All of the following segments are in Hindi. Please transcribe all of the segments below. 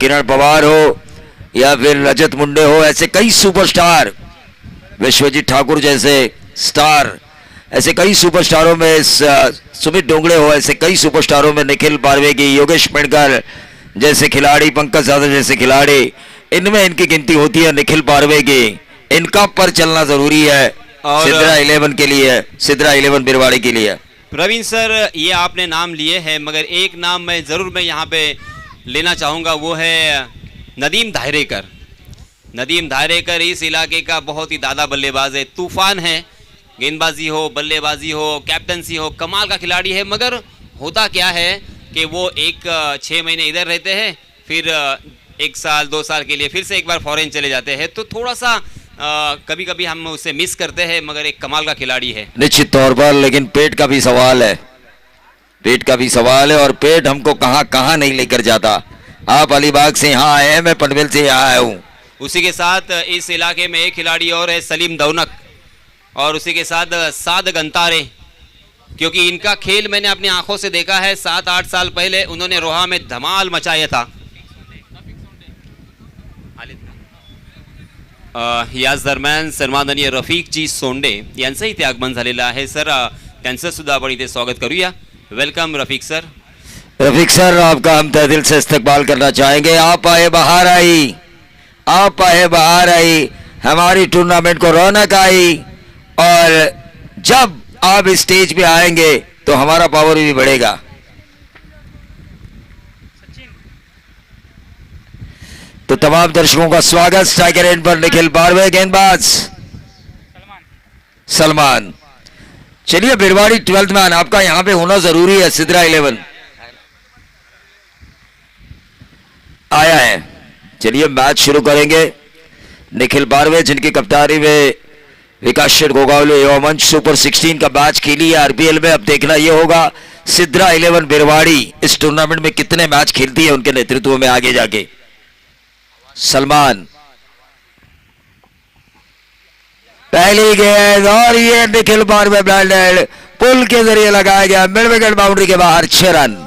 किरण पवार हो या फिर रजत मुंडे हो, ऐसे कई सुपरस्टार, विश्वजीत ठाकुर जैसे स्टार, ऐसे कई सुपरस्टारों में सुमित डोंगड़े हो, ऐसे कई सुपरस्टारों में निखिल पारवेगी, योगेश पेड़कर जैसे खिलाड़ी, पंकज यादव जैसे खिलाड़ी, इनमें इनकी गिनती होती है। निखिल पारवेगी, इनका पर चलना जरूरी है और सिद्रा 11 के लिए, सिद्रा 11 बिरवाड़ी के लिए। प्रवीण सर, ये आपने नाम लिए हैं, मगर एक नाम मैं ज़रूर यहाँ पे लेना चाहूँगा, वो है नदीम धायरेकर। नदीम धायरेकर इस इलाके का बहुत ही दादा बल्लेबाज है, तूफान है, गेंदबाजी हो, बल्लेबाजी हो, कैप्टनसी हो, कमाल का खिलाड़ी है। मगर होता क्या है कि वो 6 महीने इधर रहते हैं, फिर 1 साल 2 साल के लिए फिर से एक बार फॉरेन चले जाते हैं, तो थोड़ा सा कभी कभी हम उसे मिस करते हैं, मगर एक कमाल का खिलाड़ी है निश्चित तौर पर। लेकिन पेट का भी सवाल है, पेट का भी सवाल है, और पेट हमको कहां कहां नहीं लेकर जाता। आप अलीबाग से यहाँ आए हैं, मैं पनवेल से यहाँ आया हूँ। उसी के साथ इस इलाके में एक खिलाड़ी और है, सलीम दौनक, और उसी के साथ साद गंतारे, क्योंकि इनका खेल मैंने अपनी आंखों से देखा है। 7-8 साल पहले उन्होंने रोहा में धमाल मचाया था। याच दरम्यान सन्माननीय रफिकजी सोंडे यांचं इथे आगमन झालेलं आहे। सर, त्यांचं सुद्धा आपण इथे स्वागत करूया। Welcome Rafiq sir. Rafiq sir, आपका हम तहे दिल से इस्तकबाल करना चाहेंगे। आप आए बाहर आई, आप आए बाहर आई, हमारी टूर्नामेंट को रौनक आई, और जब आप इस स्टेज पे आएंगे तो हमारा पावर भी बढ़ेगा। तो तमाम दर्शकों का स्वागत। स्ट्राइकर एंड पर निखिल पारवे, गेंदबाज सलमान। चलिए, बिरवाड़ी 12th मैन, आपका यहां पे होना जरूरी है। सिद्रा 11 आया है। चलिए, मैच शुरू करेंगे। निखिल पारवे, जिनकी कप्तानी में विकास शेठ गोगावले युवा मंच सुपर 16 का मैच खेली है आरपीएल में। अब देखना यह होगा सिद्रा 11 बिरवाड़ी इस टूर्नामेंट में कितने मैच खेलती है उनके नेतृत्व में आगे जाके। सलमान, पहली गेंद, और ये निखिल पारवे ब्लाइंडेड, पुल के जरिए लगाया गया, मिड विकेट बाउंड्री के बाहर, 6 रन।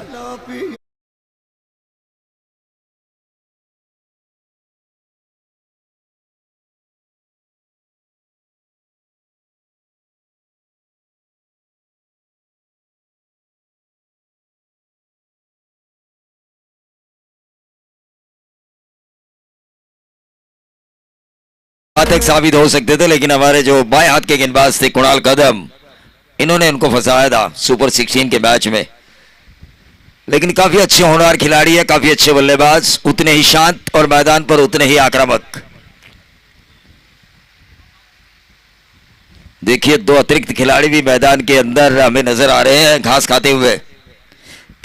तक साबित हो सकते थे, लेकिन हमारे जो बाएं हाथ के गेंदबाज थे कुणाल कदम, इन्होंने उनको फंसाया था सुपर 16 के मैच में। लेकिन काफी अच्छे होनहार खिलाड़ी है, काफी अच्छे बल्लेबाज, उतने ही शांत और मैदान पर उतने ही आक्रामक। देखिए, 2 अतिरिक्त खिलाड़ी भी मैदान के अंदर हमें नजर आ रहे हैं घास खाते हुए,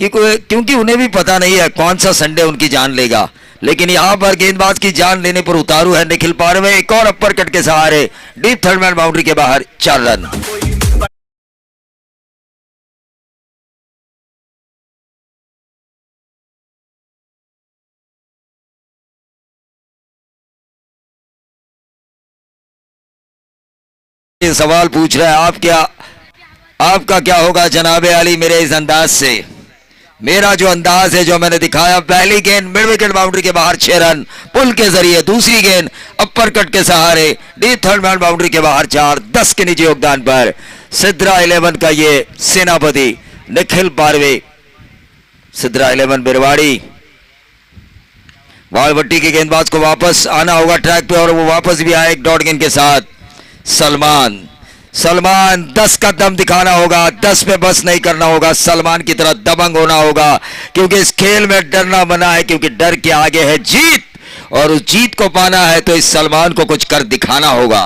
क्योंकि उन्हें भी पता नहीं है कौन सा संडे उनकी जान लेगा। लेकिन यहां पर गेंदबाज की जान लेने पर उतारू है निखिल पारवे, एक और अपर कट के सहारे डीप थर्ड मैन बाउंड्री के बाहर, 4 रन। ये सवाल पूछ रहा है, आपका क्या होगा जनाबे अली मेरे इस अंदाज से। मेरा जो अंदाज है, जो मैंने दिखाया, पहली गेंद मिड विकेट बाउंड्री के बाहर, 6 रन पुल के जरिए। दूसरी गेंद अपर कट के सहारे डीप थर्ड मैन बाउंड्री के बाहर, 4। 10 के निजी योगदान पर सिद्रा 11 का ये सेनापति निखिल पारवे। सिद्रा 11 बिरवाड़ी, बालभट्टी के गेंदबाज को वापस आना होगा ट्रैक पे, और वो वापस भी आए एक डॉट गेंद के साथ। सलमान 10 का दम दिखाना होगा, 10 पे बस नहीं करना होगा, सलमान की तरह दबंग होना होगा, क्योंकि इस खेल में डरना मना है, क्योंकि डर के आगे है जीत, और उस जीत को पाना है तो इस सलमान को कुछ कर दिखाना होगा।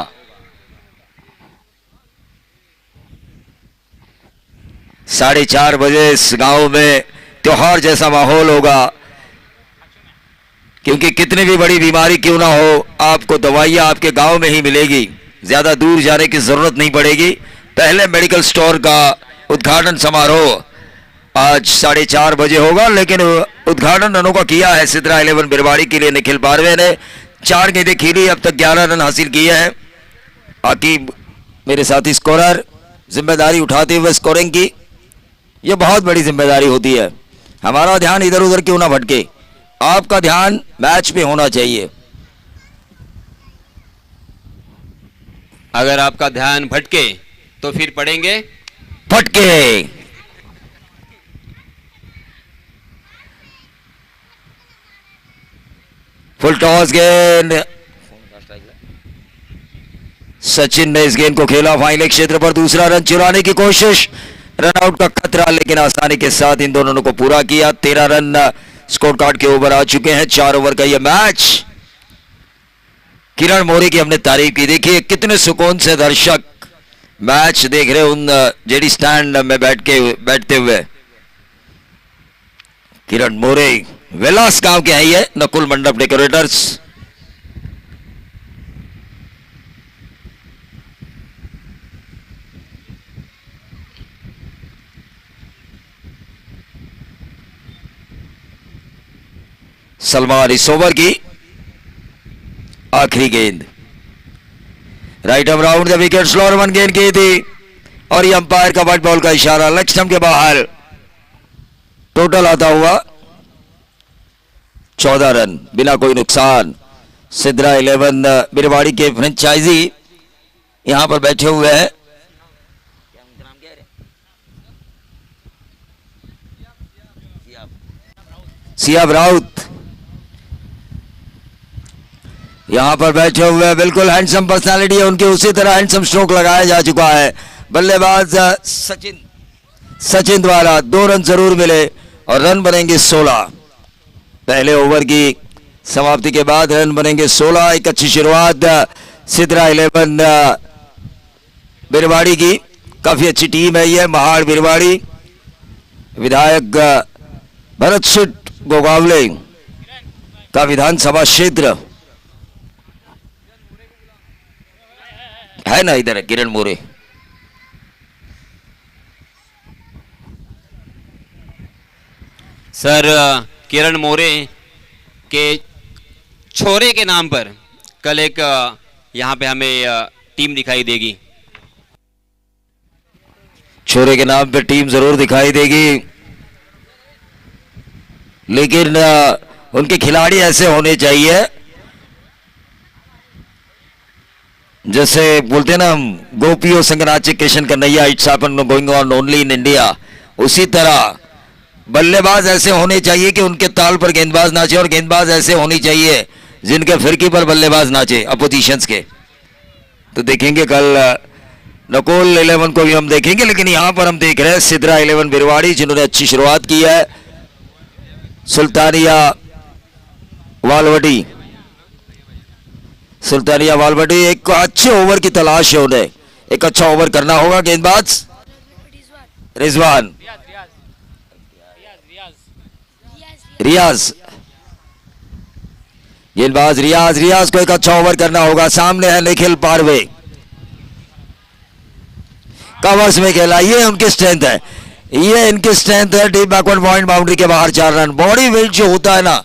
साढ़े 4 बजे इस गांव में त्योहार जैसा माहौल होगा, क्योंकि कितनी भी बड़ी बीमारी क्यों ना हो, आपको दवाइयां आपके गांव में ही मिलेगी, ज्यादा दूर जाने की जरूरत नहीं पड़ेगी। पहले मेडिकल स्टोर का उद्घाटन समारोह आज 4:30 बजे होगा, लेकिन उद्घाटन रनों का किया है सिद्रा 11 बिरवाड़ी के लिए निखिल पारवे ने। 4 गेंदें खेली, अब तक 11 रन हासिल किए हैं। आकिब मेरे साथी स्कोरर जिम्मेदारी उठाते हुए स्कोरिंग की, यह बहुत बड़ी जिम्मेदारी होती है। हमारा ध्यान इधर उधर क्यों ना भटके, आपका ध्यान मैच पे होना चाहिए। अगर आपका ध्यान भटके तो फिर पड़ेंगे फटके। फुल टॉस गेंद, सचिन ने इस गेंद को खेला फाइनल क्षेत्र पर, दूसरा रन चुराने की कोशिश, रनआउट का खतरा, लेकिन आसानी के साथ इन दोनों को पूरा किया। 13 रन स्कोर कार्ड के ऊपर आ चुके हैं। 4 ओवर का यह मैच। किरण मोरे की हमने तारीफ की, देखिए कितने सुकून से दर्शक मैच देख रहे उन जेडी स्टैंड में बैठते हुए। किरण मोरे विलास गांव के हैं ये, नकुल मंडप डेकोरेटर्स। सलमान इस ओवर की आखिरी गेंद, right arm round the wicket, slower one गेंद की थी और ये अंपायर का व्हाइट बॉल का इशारा, लेग स्टंप के बाहर। टोटल आता हुआ 14 रन बिना कोई नुकसान। सिद्रा 11 बिरवाड़ी के फ्रेंचाइजी यहां पर बैठे हुए हैं। सियाब राउत यहां पर बैठे हुए हैं, बिल्कुल हैंडसम पर्सनालिटी है उनकी, उसी तरह हैंडसम स्ट्रोक लगाया जा चुका है। बल्लेबाज सचिन द्वारा 2 रन जरूर मिले और रन बनेंगे 16। पहले ओवर की समाप्ति के बाद रन बनेंगे 16। एक अच्छी शुरुआत सिद्रा 11 बिरवाड़ी की, काफी अच्छी टीम है यह महाड़ बिरवाड़ी। विधायक भरत सिट गोगावले का विधानसभा क्षेत्र है ना, इधर है किरण मोरे। सर किरण मोरे के छोरे के नाम पर कल एक यहाँ पे हमें टीम दिखाई देगी। छोरे के नाम पे टीम जरूर दिखाई देगी, लेकिन उनके खिलाड़ी ऐसे होने चाहिए जैसे बोलते हैं ना हम, गोपियों संगनाचे Kishan Kanhaiya, it's happen going on only in India. उसी तरह बल्लेबाज ऐसे होने चाहिए कि उनके ताल पर गेंदबाज नाचे, और गेंदबाज ऐसे होनी चाहिए जिनके फिरकी पर बल्लेबाज नाचे अपोजिशंस के। तो देखेंगे कल नकुल 11 को भी हम देखेंगे, लेकिन यहां पर हम देख रहे हैं सिद्रा 11 बिरवाड़ी जिन्होंने अच्छी शुरुआत की है। सुल्तानिया वालवटी एक अच्छे ओवर की तलाश है उन्हें, एक अच्छा ओवर करना होगा। गेंदबाज रिजवान रियाज, गेंदबाज रियाज को एक अच्छा ओवर करना होगा। सामने है निखिल पारवे, कवर्स में खेला, ये उनकी स्ट्रेंथ है, ये इनकी स्ट्रेंथ है। डीप बैकवर्ड पॉइंट, बाउंड्री के बाहर 4 रन। बॉडी वेट जो होता है ना,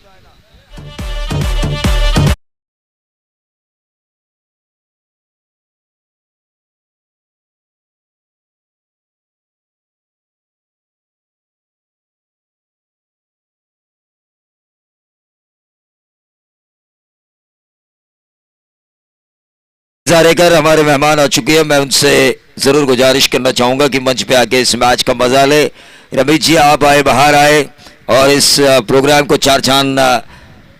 जारेकर हमारे मेहमान आ चुके हैं। मैं उनसे जरूर गुजारिश करना चाहूंगा कि मंच पे आके इस मैच का मजा ले। रमेश जी आप आए, बाहर आए, और इस प्रोग्राम को 4 चांद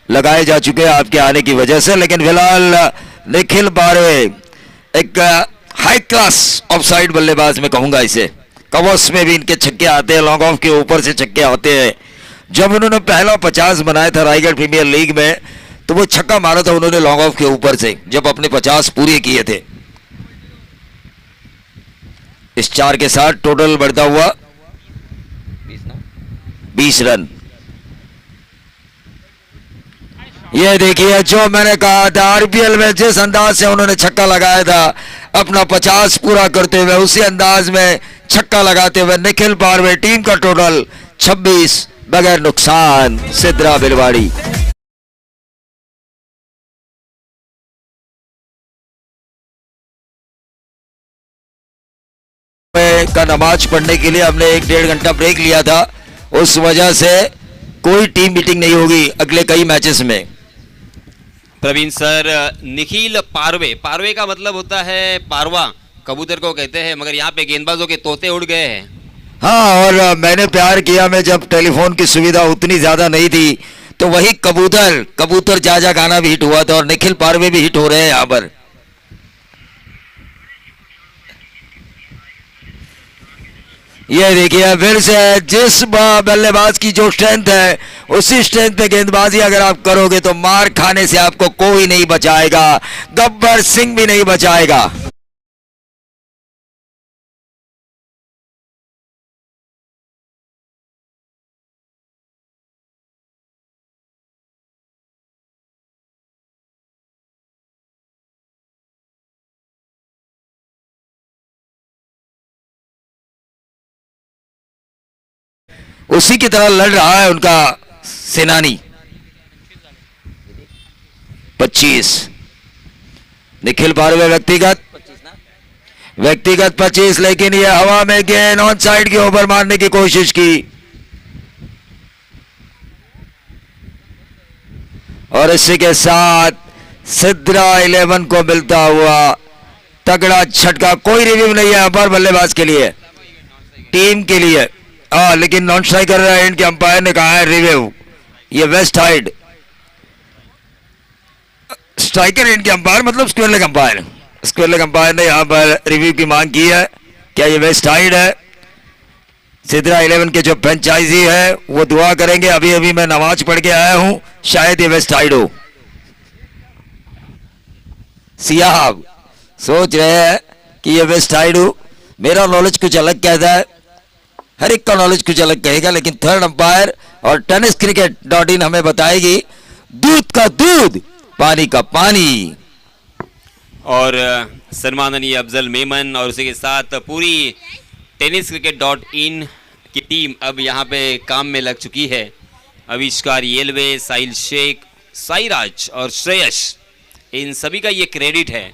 लगाए जा चुके हैं आपके आने की वजह से। लेकिन फिलहाल निखिल पारवे एक हाई क्लास ऑफ साइड बल्लेबाज में कहूंगा इसे, कवर्स में भी इनके छक्के आते हैं, लॉन्ग ऑफ के ऊपर से छक्के आते हैं। जब उन्होंने पहला 50 बनाया था रायगढ़ प्रीमियर लीग में, तो वो छक्का मारा था उन्होंने लॉन्ग ऑफ के ऊपर से, जब अपने 50 पूरे किए थे। इस 4 के साथ टोटल बढ़ता हुआ 20 रन। ये देखिए जो मैंने कहा था, आरपीएल में जिस अंदाज से उन्होंने छक्का लगाया था अपना 50 पूरा करते हुए, उसी अंदाज में छक्का लगाते हुए निखिल पारवे, टीम का टोटल 26 बगैर नुकसान। सिद्रा बिरवाड़ी का नमाज पढ़ने के लिए हमने 1-1.5 घंटा ब्रेक लिया था, उस वजह से कोई टीम मीटिंग नहीं होगी अगले कई मैचेस में। प्रवीण सर, निखिल पारवे, पारवे का मतलब होता है पारवा, कबूतर को कहते हैं, मगर यहाँ पे गेंदबाजों के तोते उड़ गए हैं। हाँ, और मैंने प्यार किया में जब टेलीफोन की सुविधा उतनी ज्यादा नहीं थी तो वही कबूतर कबूतर जा जा गाना भी हिट हुआ था और निखिल पारवे भी हिट हो रहे हैं यहाँ पर। ये देखिए फिर से जिस बल्लेबाज की जो स्ट्रेंथ है उसी स्ट्रेंथ पे गेंदबाजी अगर आप करोगे तो मार खाने से आपको कोई नहीं बचाएगा, गब्बर सिंह भी नहीं बचाएगा। उसी की तरह लड़ रहा है उनका सेनानी। 25 निखिल पारवे व्यक्तिगत 25, लेकिन ये हवा में गेंद ऑन साइड के ऊपर मारने की कोशिश की और इसी के साथ सिद्रा 11 को मिलता हुआ तगड़ा झटका। कोई रिव्यू नहीं है अपर बल्लेबाज के लिए, टीम के लिए। लेकिन नॉन स्ट्राइकर एंड के अंपायर ने कहा है रिव्यू। ये वेस्ट हाइड स्ट्राइकर एंड के अंपायर मतलब square leg umpire, square leg umpire ने यहां पर रिव्यू की मांग की है। क्या ये वेस्ट हाइड है? सिद्रा 11 के जो फ्रेंचाइजी है वो दुआ करेंगे। अभी अभी मैं नमाज पढ़ के आया हूं, शायद ये वेस्ट हाइड हो। सियाब सोच रहे हैं कि ये वेस्ट हाइड हो। मेरा नॉलेज कुछ अलग कहता है, हर एक का नॉलेज कुछ अलग कहेगा, लेकिन थर्ड अंपायर और टेनिस cricket.in हमें बताएगी दूध का दूध पानी का पानी। और सम्माननीय अफजल मेमन और उसी के साथ पूरी टेनिस cricket.in की टीम अब यहाँ पे काम में लग चुकी है। आविष्कार येलवे, साहिल शेख, साईराज और श्रेयस, इन सभी का ये क्रेडिट है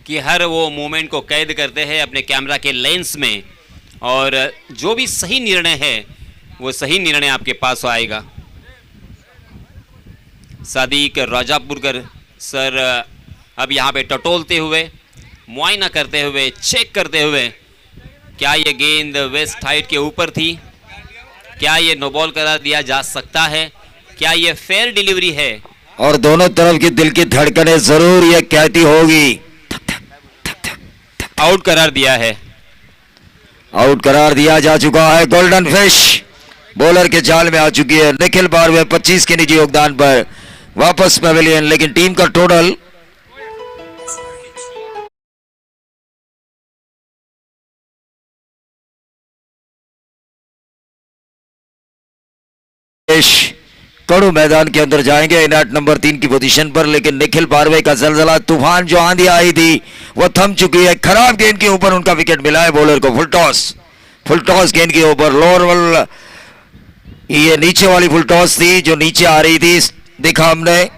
कि हर वो मोमेंट को कैद करते हैं अपने कैमरा के लेंस में और जो भी सही निर्णय है वो सही निर्णय आपके पास आएगा। सादिक राजापुरकर सर अब यहाँ पे टटोलते हुए, मुआयना करते हुए, चेक करते हुए, क्या ये गेंद वेस्ट हाइट के ऊपर थी, क्या ये नो बॉल करार दिया जा सकता है, क्या ये फेयर डिलीवरी है। और दोनों तरफ की दिल की धड़कनें जरूर ये कहती होगी आउट करार दिया है। आउट करार दिया जा चुका है। गोल्डन फिश बॉलर के जाल में आ चुकी है। निखिल पारवे 25 के निजी योगदान पर वापस पवेलियन, लेकिन टीम का टोटल कड़ू मैदान के अंदर जाएंगे इनाट नंबर 3 की पोजीशन पर, लेकिन निखिल पारवे का जलजला तूफान जो आंधी आई थी वो थम चुकी है। खराब गेंद के ऊपर उनका विकेट मिला है बॉलर को। फुल टॉस गेंद के ऊपर लोअर ये नीचे वाली फुल टॉस थी जो नीचे आ रही थी, देखा हमने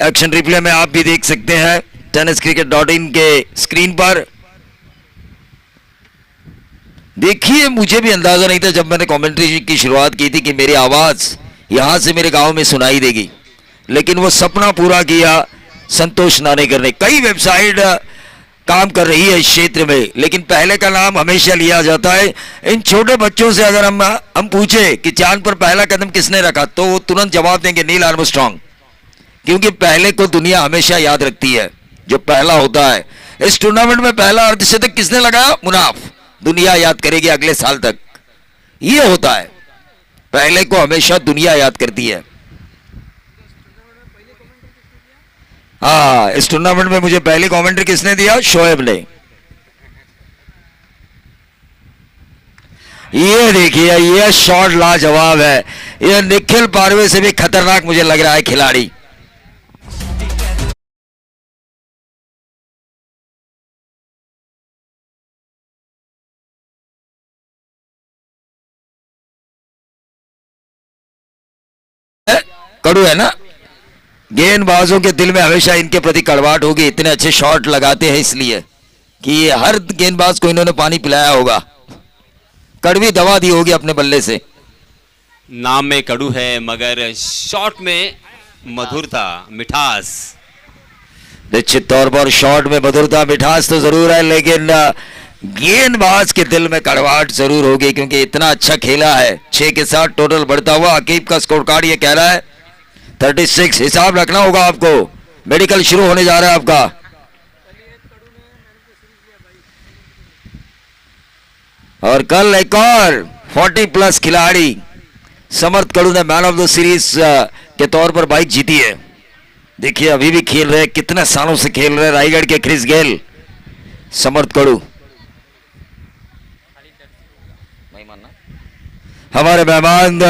एक्शन रिप्ले में, आप भी देख सकते हैं टेनिस cricket.in के स्क्रीन पर। देखिए मुझे भी अंदाजा नहीं था जब मैंने कमेंट्री की शुरुआत की थी कि मेरी आवाज यहां से मेरे गांव में सुनाई देगी, लेकिन वो सपना पूरा किया संतोष नानेकर ने। कई वेबसाइट काम कर रही है इस क्षेत्र में, लेकिन पहले का नाम हमेशा लिया जाता है। इन छोटे बच्चों से अगर हम पूछे कि चांद पर पहला कदम किसने रखा तो वो तुरंत जवाब देंगे नील आर्मस्ट्रांग, क्योंकि पहले को दुनिया हमेशा याद रखती है जो पहला होता है। इस टूर्नामेंट में पहला अर्धशतक किसने लगाया? मुनाफ, दुनिया याद करेगी अगले साल तक। ये होता है, पहले को हमेशा दुनिया याद करती है। हाँ, इस टूर्नामेंट में मुझे पहली कमेंट्री किसने दिया? शोएब ने। ये देखिए ये शॉट लाजवाब है। ये निखिल पारवे से भी खतरनाक मुझे लग रहा है खिलाड़ी। कड़ू है ना, गेंदबाजों के दिल में हमेशा इनके प्रति कड़वाहट होगी। इतने अच्छे शॉट लगाते हैं इसलिए कि हर गेंदबाज को इन्होंने पानी पिलाया होगा, कड़वी दवा दी होगी अपने बल्ले से। नाम में कड़ू है मगर शॉट में मधुरता मिठास। निश्चित तौर पर शॉट में मधुरता मिठास तो जरूर है, लेकिन गेंदबाज के दिल में कड़वाहट जरूर होगी, क्योंकि इतना अच्छा खेला है। 6 के साथ टोटल बढ़ता हुआ अकीब का स्कोर कार्ड ये कह रहा है 36। हिसाब रखना होगा आपको, मेडिकल शुरू होने जा रहा है आपका। और कल एक और 40 प्लस खिलाड़ी समर्थ कड़ू ने मैन ऑफ द सीरीज के तौर पर बाइक जीती है। देखिए अभी भी खेल रहे, कितने सालों से खेल रहे रायगढ़ के क्रिस गेल, समर्थ कड़ू। हमारे मेहमान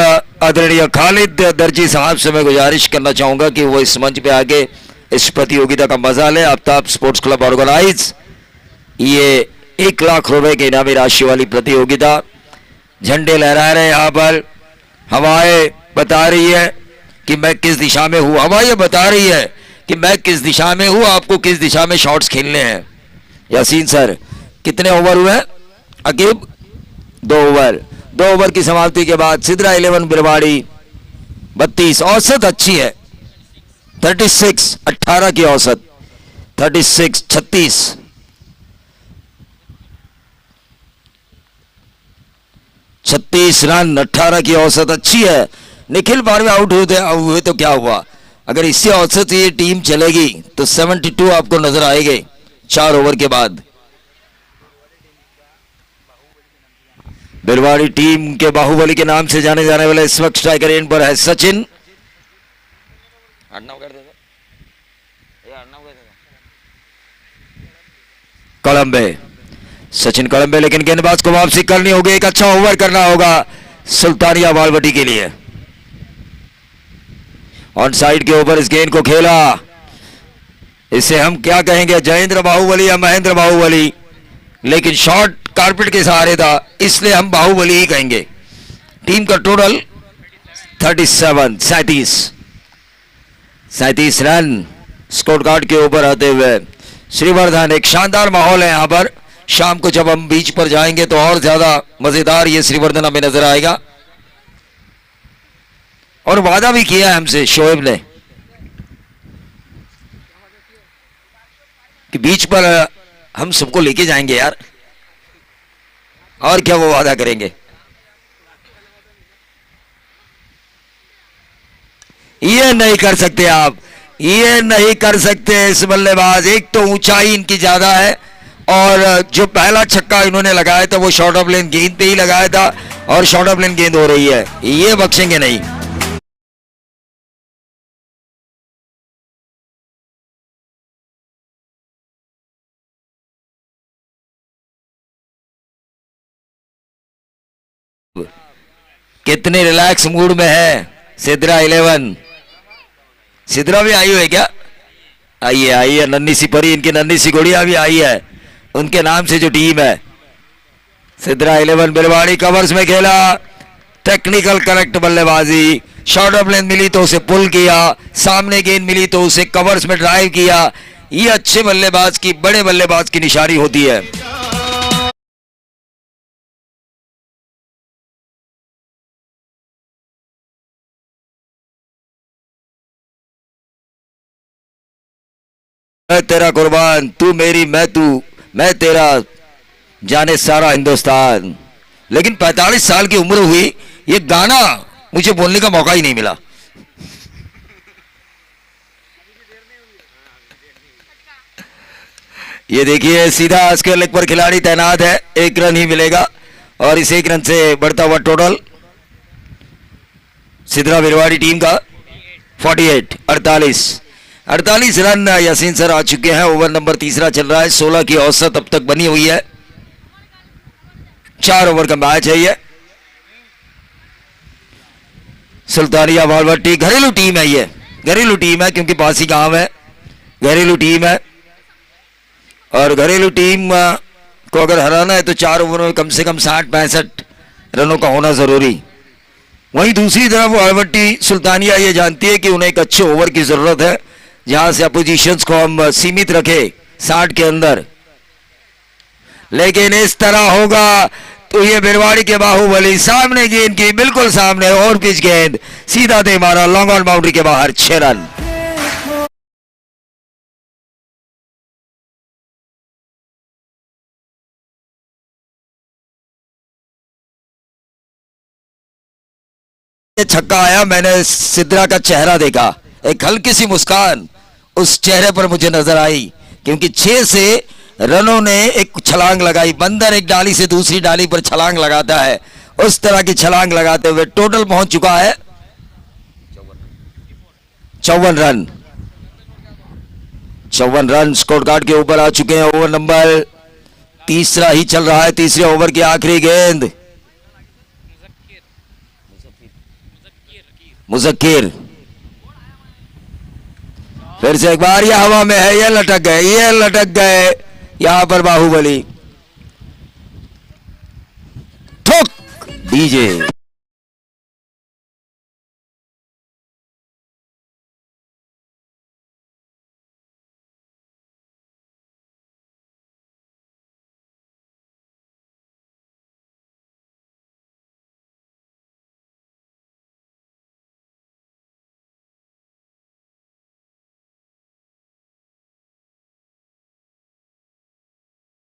आदरणीय खालिद दर्जी साहब से मैं गुजारिश करना चाहूंगा कि वो इस मंच पे आके इस प्रतियोगिता का मजा ले। आफ्ताब स्पोर्ट्स क्लब ऑर्गेनाइज ये 1 लाख रुपए की इनामी राशि वाली प्रतियोगिता। झंडे लहरा रहे यहाँ पर, हवाएं बता रही है कि मैं किस दिशा में हूं, हवाएं बता रही है कि मैं किस दिशा में हूं, आपको किस दिशा में शॉट्स खेलने हैं। यासीन सर कितने ओवर हुए? अकीब 2 ओवर। 2 ओवर की समाप्ति के बाद सिद्रा 11 बिरवाड़ी 32, औसत अच्छी है 36, 18 की औसत 36, 36। 36 रन 18 की औसत अच्छी है। निखिल बारहवें आउट हुए तो क्या हुआ, अगर इससे औसत ये टीम चलेगी तो 72 आपको नजर आएंगे 4 ओवर के बाद। बिरवाड़ी टीम के बाहुबली के नाम से जाने जाने वाले इस वक्त स्ट्राइकर एंड पर है सचिन। कलम्बे, सचिन कलम्बे, लेकिन गेंदबाज को वापसी करनी होगी, एक अच्छा ओवर करना होगा सुल्तानिया बालवटी के लिए। ऑन साइड के ऊपर इस गेंद को खेला, इसे हम क्या कहेंगे, जयेंद्र बाहुबली या महेंद्र बाहुबली, लेकिन शॉट कारपेट के सहारे था इसलिए हम बाहुबली ही कहेंगे। टीम का टोटल 37, 37 रन स्कोर कार्ड के ऊपर आते हुए श्रीवर्धन। एक शानदार माहौल है यहां पर, शाम को जब हम बीच पर जाएंगे तो और ज्यादा मजेदार ये श्रीवर्धन हमें नजर आएगा। और वादा भी किया है हमसे शोएब ने कि बीच पर हम सबको लेके जाएंगे यार, और क्या वो वादा करेंगे। ये नहीं कर सकते आप, ये नहीं कर सकते इस बल्लेबाज। एक तो ऊंचाई इनकी ज्यादा है, और जो पहला छक्का इन्होंने लगाया था वो शॉर्ट ऑफ लेन गेंद पे ही लगाया था, और शॉर्ट ऑफ लेन गेंद हो रही है, ये बख्शेंगे नहीं। कितने रिलैक्स मूड में है सिद्रा 11। सिद्रा भी आई हुई है क्या? आई है नन्ही सी परी, इनकी नन्ही सी गुड़िया भी आई है, उनके नाम से जो टीम है। सिद्रा 11 बिरवाड़ी कवर्स में खेला, टेक्निकल करेक्ट बल्लेबाजी, शॉर्ट ऑफ लेंथ मिली तो उसे पुल किया, सामने गेंद मिली तो उसे कवर्स में ड्राइव किया। ये अच्छे बल्लेबाज की, बड़े बल्लेबाज की निशानी होती है। मैं तेरा कुर्बान, तू मेरी मैं तू, मैं तेरा, जाने सारा हिंदुस्तान। लेकिन 45 साल की उम्र हुई, ये गाना मुझे बोलने का मौका ही नहीं मिला। ये देखिए सीधा इसके लेग पर खिलाड़ी तैनात है, 1 रन ही मिलेगा, और इस 1 रन से बढ़ता हुआ टोटल सिद्रा बिरवाड़ी टीम का 48 रन यासीन सर आ चुके हैं। ओवर नंबर 3 चल रहा है, 16 की औसत अब तक बनी हुई है। 4 ओवर का मैच है ये। सुल्तानिया बालवटी घरेलू टीम है, ये घरेलू टीम है क्योंकि पास ही गांव है, घरेलू टीम है। और घरेलू टीम को अगर हराना है तो 4 ओवर में कम से कम 60-65 रनों का होना जरूरी। वहीं दूसरी तरफ बालवटी सुल्तानिया ये जानती है कि उन्हें एक अच्छे ओवर की जरूरत है, जहां से अपोजिशंस को हम सीमित रखे 60 के अंदर। लेकिन इस तरह होगा तो ये भिलवाड़ी के बाहुबली सामने गेंद की बिल्कुल सामने और पिच गेंद सीधा दे मारा लॉन्ग ऑन बाउंड्री के बाहर 6 रन। छक्का आया, मैंने सिद्रा का चेहरा देखा, एक हल्की सी मुस्कान उस चेहरे पर मुझे नजर आई, क्योंकि 6 से रनों ने एक छलांग लगाई। बंदर एक डाली से दूसरी डाली पर छलांग लगाता है, उस तरह की छलांग लगाते हुए टोटल पहुंच चुका है 54 रन। 54 रन स्कोर कार्ड के ऊपर आ चुके हैं। ओवर नंबर तीसरा ही चल रहा है, तीसरे ओवर की आखिरी गेंद। मुजक्किर फिर से एक बार, यह हवा में है, ये लटक गए, ये लटक गए। यहां पर बाहुबली ठोक डीजे।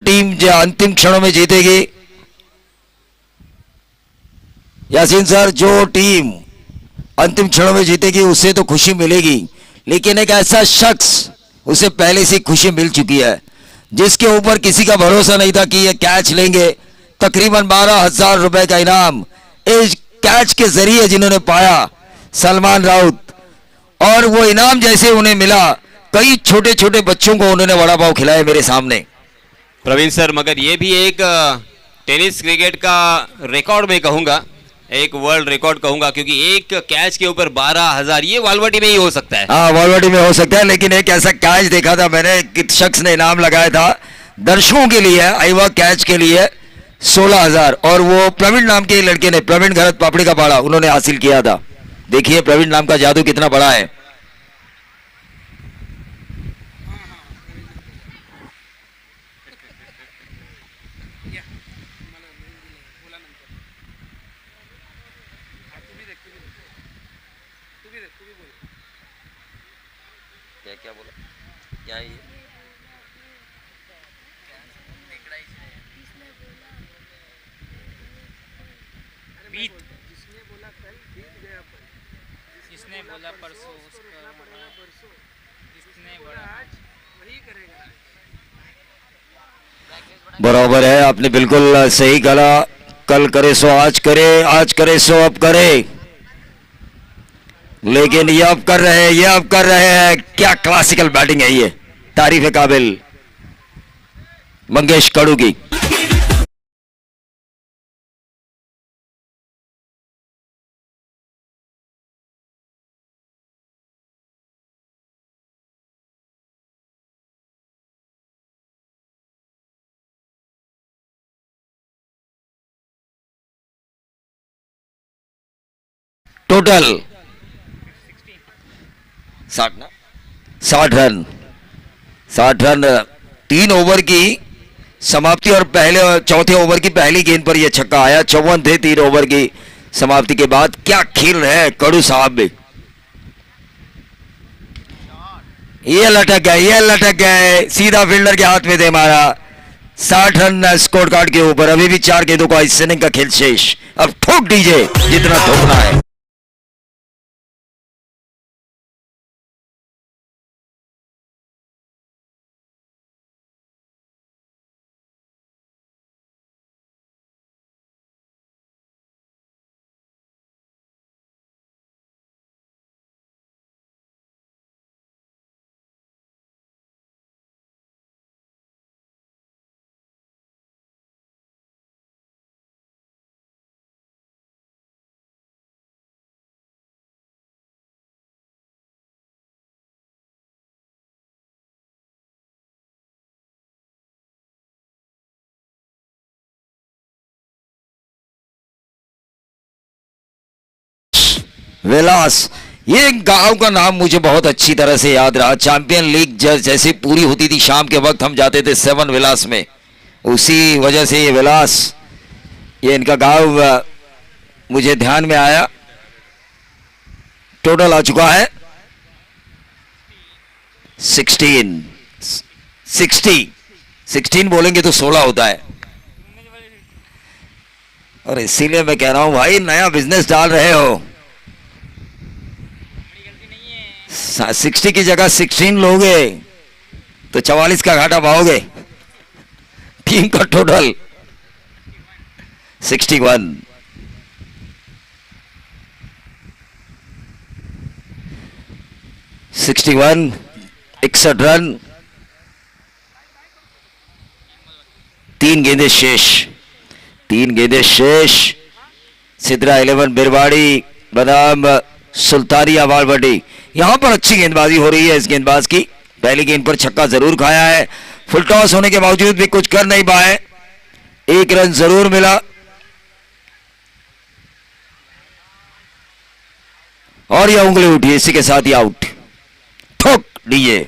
टीम जो अंतिम क्षणों में जीतेगी, यासीन सर, जो टीम अंतिम क्षणों में जीतेगी उसे तो खुशी मिलेगी, लेकिन एक ऐसा शख्स उसे पहले से खुशी मिल चुकी है जिसके ऊपर किसी का भरोसा नहीं था कि ये कैच लेंगे। तकरीबन 12,000 रुपए का इनाम इस कैच के जरिए जिन्होंने पाया, सलमान राउत, और वो इनाम जैसे उन्हें मिला, कई छोटे छोटे बच्चों को उन्होंने वड़ा पाव खिलाया मेरे सामने। प्रवीण सर, मगर ये भी एक टेनिस क्रिकेट का रिकॉर्ड में कहूंगा, एक वर्ल्ड रिकॉर्ड कहूंगा, क्योंकि एक कैच के ऊपर 12,000, ये वालवाटी में ही हो सकता है। हाँ, वालवाटी में हो सकता है, लेकिन एक ऐसा कैच देखा था मैंने कि शख्स ने इनाम लगाया था दर्शकों के लिए, आईवा कैच के लिए 16,000, और वो प्रवीण नाम के लड़के ने, प्रवीण घरत पापड़ी का पाड़ा, उन्होंने हासिल किया था। देखिए प्रवीण नाम का जादू कितना बड़ा है। क्या बोला क्या ये जिसने बोला परसों उसका जिसने बोला आज वही करेगा। बराबर है, आपने बिल्कुल सही कहा। कल करे सो आज करे, आज करे सो अब करे, लेकिन ये अब कर रहे हैं, ये अब कर रहे हैं। क्या क्लासिकल बैटिंग है ये, तारीफ काबिल मंगेश कड़ू की। टोटल 60 रन, 60 रन 3 ओवर की समाप्ति और पहले चौथे ओवर की पहली गेंद पर यह छक्का आया। 54 थे 3 ओवर की समाप्ति के बाद। क्या खेल रहे हैं कड़ू साहब भी। ये लटक गए, ये लटक गए, सीधा फील्डर के हाथ में दे मारा। 60 रन स्कोर कार्ड के ऊपर। अभी भी 4 गेंदों का इस इनिंग का खेल शेष। अब ठोक दीजिए जितना ठोकना है। विलास, ये गांव का नाम मुझे बहुत अच्छी तरह से याद रहा। चैंपियन लीग जैसे पूरी होती थी शाम के वक्त हम जाते थे 7 विलास में, उसी वजह से ये विलास ये इनका गांव मुझे ध्यान में आया। टोटल आ चुका है 16 बोलेंगे तो 16 होता है। और इसीलिए मैं कह रहा हूं भाई नया बिजनेस डाल रहे हो, 60 की जगह 16 लोगे तो 44 का घाटा पाओगे। टीम का टोटल 61। (61) 61 रन, 3 गेंदें शेष। सिद्रा 11 बिरवाड़ी बनाम सुल्तानिया वालवटी। यहां पर अच्छी गेंदबाजी हो रही है इस गेंदबाज की। पहली गेंद पर छक्का जरूर खाया है, फुल टॉस होने के बावजूद भी कुछ कर नहीं पाए। 1 रन जरूर मिला और यह उंगली उठी, इसी के साथ ही आउट। ठोक दिए।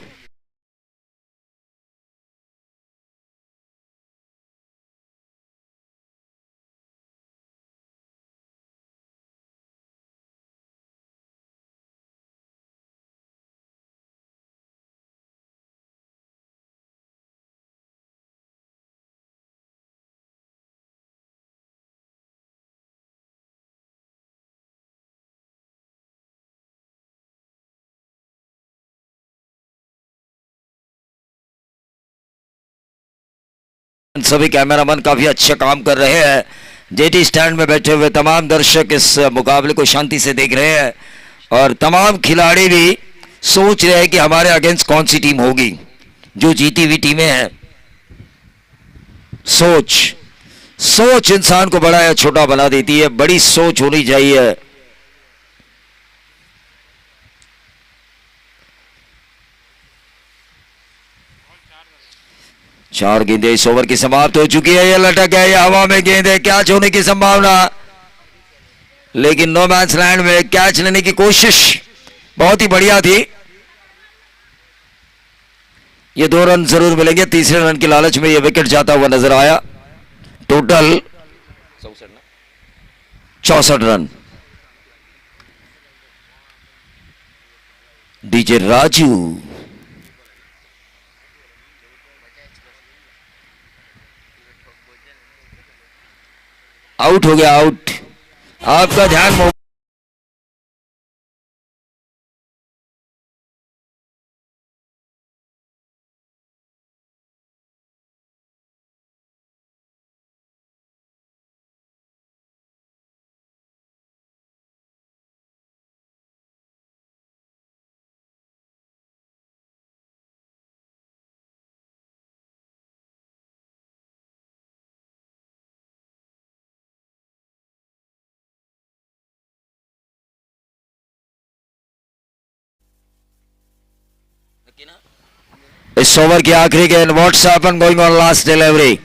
सभी कैमरामैन काफी अच्छा काम कर रहे हैं। जेटी स्टैंड में बैठे हुए तमाम दर्शक इस मुकाबले को शांति से देख रहे हैं और तमाम खिलाड़ी भी सोच रहे हैं कि हमारे अगेंस्ट कौन सी टीम होगी जो जीती हुई टीमें हैं। सोच इंसान को बड़ा या छोटा बना देती है, बड़ी सोच होनी चाहिए। चार गेंदें इस ओवर की समाप्त हो चुकी है। ये लटक गया, ये हवा में गेंद है, कैच होने की संभावना, लेकिन नो मैच लैंड में कैच लेने की कोशिश बहुत ही बढ़िया थी। ये 2 रन जरूर मिलेंगे। तीसरे रन की लालच में ये विकेट जाता हुआ नजर आया। Total 64 run. DJ Raju out हो गया, आउट। आपका ध्यान इस ओवर की आखिरी गेंद। What's happen going on last delivery,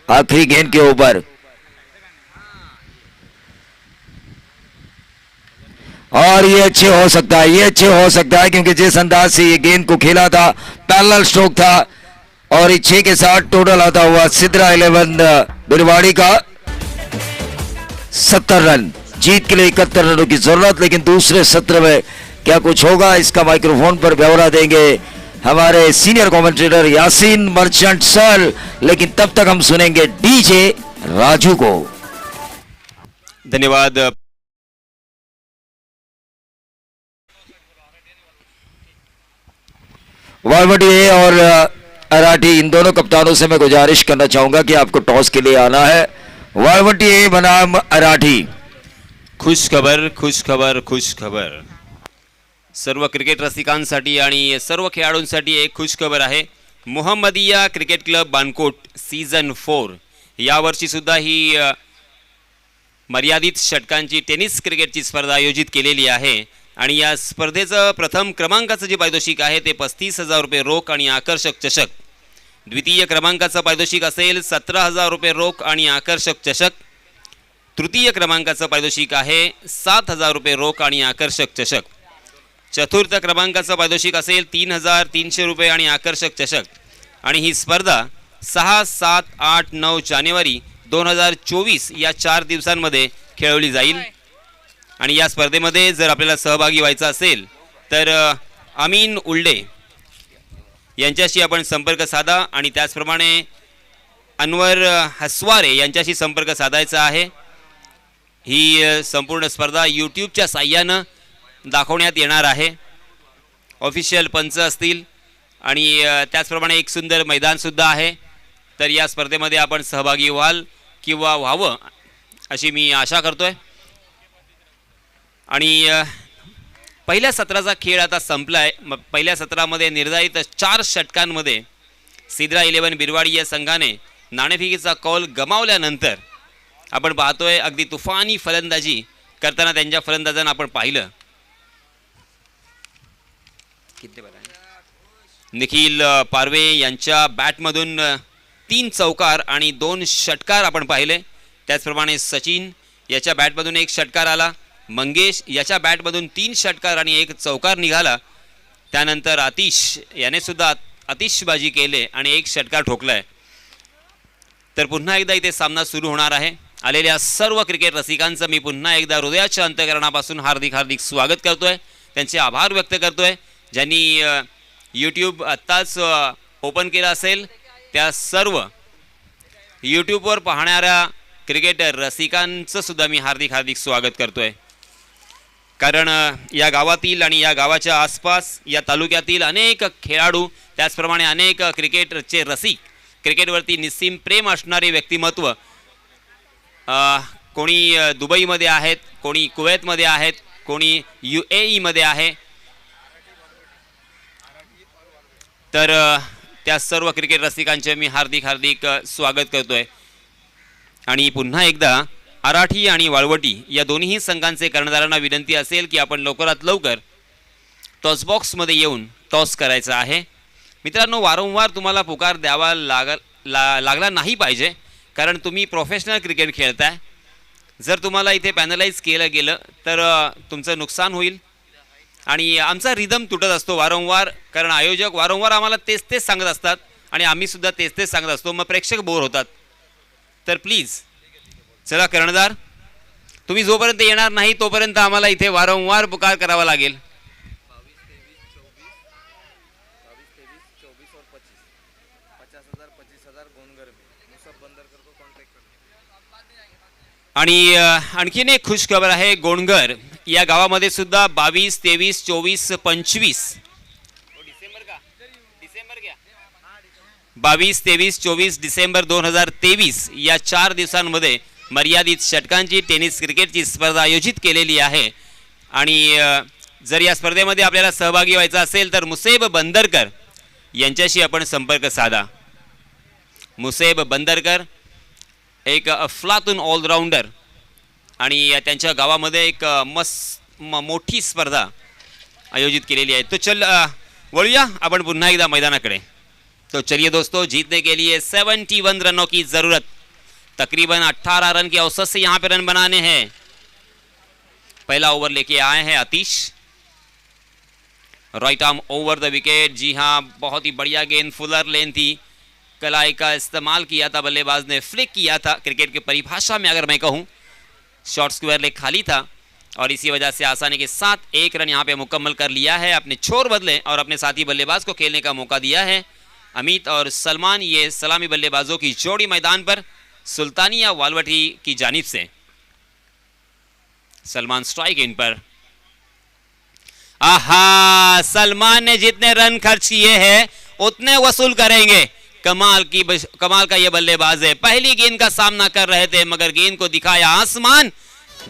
आखिरी गेंद के ऊपर। और ये अच्छे हो सकता है, ये अच्छे हो सकता है क्योंकि जिस अंदाज से ये गेंद को खेला था, पैरेलल स्ट्रोक था और ये 6 के साथ टोटल आता हुआ सिद्रा 11 बिरवाड़ी का 70 रन। जीत के लिए 71 रनों की जरूरत, लेकिन दूसरे सत्र में क्या कुछ होगा इसका माइक्रोफोन पर ब्यौरा देंगे हमारे senior commentator Yasin merchant sir, लेकिन तब तक हम सुनेंगे डीजे राजू को। धन्यवाद। वालवटी और अराठी, इन दोनों कप्तानों से मैं गुजारिश करना चाहूंगा कि आपको टॉस के लिए आना है। वालवटी बनाम अराठी। खुश खबर सर्व क्रिकेट रसिकांसाठी आणि सर्व खेळाडूंसाठी एक खुश खबर आहे। Mohammadia cricket club Bankot season 4 यावर्षी सुद्धा ही मर्यादित षटकांची टेनिस क्रिकेटची स्पर्धा आयोजित केलेली आहे आणि या स्पर्धेचं प्रथम क्रमांकाचं जे पारितोषिक आहे ते 35,000 रुपये रोख आणि आकर्षक चषक। द्वितीय क्रमांकाचं पारितोषिक असेल 17,000 रुपये रोख आणि आकर्षक चषक। तृतीय क्रमांकाचं पारितोषिक आहे 7,000 रुपये रोख आणि आकर्षक चषक। चतुर्थ क्रमांकाचं पारितोषिक असेल 3,300 रुपये आणि आकर्षक चषक। आणि ही स्पर्धा 6, 7, 8, 9 जानेवारी 2024 या 4 दिवसांमध्ये खेळवली जाईल. आणि या स्पर्धेमध्ये जर आपल्याला सहभागी व्हायचं असेल तर अमीन उल्डे यांच्याशी आपण संपर्क साधा आणि त्याचप्रमाणे अनवर हसवारे यांच्याशी संपर्क साधायचा आहे. ही संपूर्ण स्पर्धा यूट्यूबच्या साहाय्यानं दाखवण्यात येणार आहे. ऑफिशियल पंच असतील आणि त्याचप्रमाणे एक सुंदर मैदानसुद्धा आहे. तर या स्पर्धेमध्ये आपण सहभागी व्हाल किंवा व्हावं अशी मी आशा करतोय. आणि पहिल्या सत्राचा खेळ आता संपलाय. पहिल्या सत्रामध्ये निर्धारित 4 षटकांमध्ये सिद्रा 11 बिरवाडी या संघाने नाणेफेकीचा कौल गमावल्यानंतर आपण पाहतोय अगदी तुफानी फलंदाजी करताना त्यांच्या फलंदाजांना आपण पाहिलं. निखिल पारवे यांच्या बॅटमधून 3 चौकार आणि 2 षटकार आपण पाहिले. त्याचप्रमाणे सचिन याच्या बॅटमधून 1 षटकार आला. मंगेश याच्या बॅटमधून 3 षटकार आणि 1 चौकार निघाला. त्यानंतर आतिश याने सुद्धा आतिषबाजी केले आणि 1 षटकार ठोकलाय. तर पुन्हा एकदा इथे सामना सुरू होणार आहे. आलेल्या सर्व क्रिकेट रसिकांचं मी पुन्हा एकदा हृदयाच्या अंतःकरणापासून हार्दिक हार्दिक स्वागत करतोय. त्यांचे आभार व्यक्त करतोय. ज्यांनी यूट्यूब आत्ताच ओपन केलं असेल त्या सर्व यूट्यूबवर पाहणाऱ्या क्रिकेट रसिकांचं सुद्धा मी हार्दिक हार्दिक स्वागत करतोय. कारण या गावातील आणि या गावाच्या आसपास या तालुक्यातील अनेक खेळाडू त्याचप्रमाणे अनेक क्रिकेटचे रसिक क्रिकेटवरती निस्सीम प्रेम असणारे व्यक्तिमत्व कोणी दुबईमध्ये आहेत, कोणी कुवेतमध्ये आहेत, कोणी UAE मध्ये आहे. तर त्या सर्व क्रिकेट रसिकांचे मी हार्दिक हार्दिक स्वागत करतोय. आणि पुन्हा एकदा आराठी आणि वाळवटी या दोन्ही संघांचे कर्णधारांना विनंती असेल की आपण लवकरात लवकर टॉस बॉक्समध्ये येऊन टॉस करायचा आहे. मित्रांनो, वारंवार तुम्हाला पुकार द्यावा लागला नाही पाहिजे कारण तुम्ही प्रोफेशनल क्रिकेट खेळताय. जर तुम्हाला इथे पॅनलाइज केलं गेलं तर तुमचं नुकसान होईल आणि आमचा रिदम तुटत असतो वारंवार. कारण आयोजक वारंवार आम्हाला तेच तेच सांगत असतात आणि आम्ही सुद्धा तेच तेच सांगत असतो. मग प्रेक्षक बोर होतात. तर प्लीज चला कर्णधार, तुम्ही जोपर्यंत येणार नाही तोपर्यंत आम्हाला इथे वारंवार पुकार करावा लागेल. आणि आणखीन एक खुश खबर आहे. गोणगर या गावामध्ये सुद्धा 22, 23, 24, 25 22, 23, 24 डिसेंबर 2023 या 4 दिवसांमध्ये मर्यादित षटकांची टेनिस क्रिकेटची स्पर्धा आयोजित केलेली आहे. आणि जर या स्पर्धेमध्ये आपल्याला सहभागी व्हायचं असेल तर मुसेब बंदरकर यांच्याशी आपण संपर्क साधा. मुसेब बंदरकर एक अफलातून ऑलराऊंडर आणि त्यांच्या गावामध्ये एक मोठी स्पर्धा आयोजित केलेली आहे. तो चल वळूया आपण पुन्हा एकदा मैदानाकडे. तो चलिए दोस्तों, जीतने के लिए 71 रनों की ज़रूरत, तकरीबन 18 रन के औसत से यहाँ पे रन बनाने हैं. पहला ओवर लेके आए हैं Atish. Right arm over the wicket. जी हाँ, बहुत ही बढ़िया गेंद, फुलर लेन थी. कलाई का इस्तेमाल किया था बल्लेबाज ने, फ्लिक किया था. क्रिकेट की परिभाषा में अगर मैं कहूँ शॉर्ट स्क्वायर लेग खाली था और इसी वजह से आसानी के साथ 1 रन यहाँ पे मुकम्मल कर लिया है. अपने छोर बदले और अपने साथी बल्लेबाज को खेलने का मौका दिया है. अमित और सलमान ये सलामी बल्लेबाजों की जोड़ी मैदान पर सुल्तानिया वालवटी की जानिब से. सलमान स्ट्राइक इन पर. आहा, सलमान ने जितने रन खर्च किए हैं उतने वसूल करेंगे. कमाल का ये बल्लेबाज है. पहली गेंद का सामना कर रहे थे मगर गेंद को दिखाया आसमान,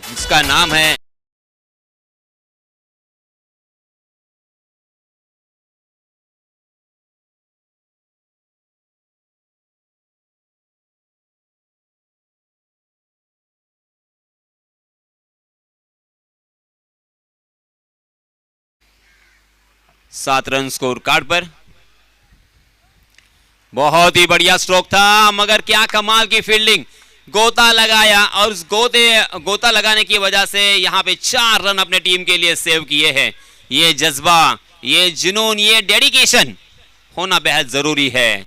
जिसका नाम है सात रन स्कोर कार्ड पर. बहुत ही बढ़िया स्ट्रोक था मगर क्या कमाल की फील्डिंग. गोता लगाया और उस गोता लगाने की वजह से यहां पे 4 रन अपने टीम के लिए सेव किए हैं. ये जज्बा, ये जुनून, ये डेडिकेशन होना बेहद जरूरी है.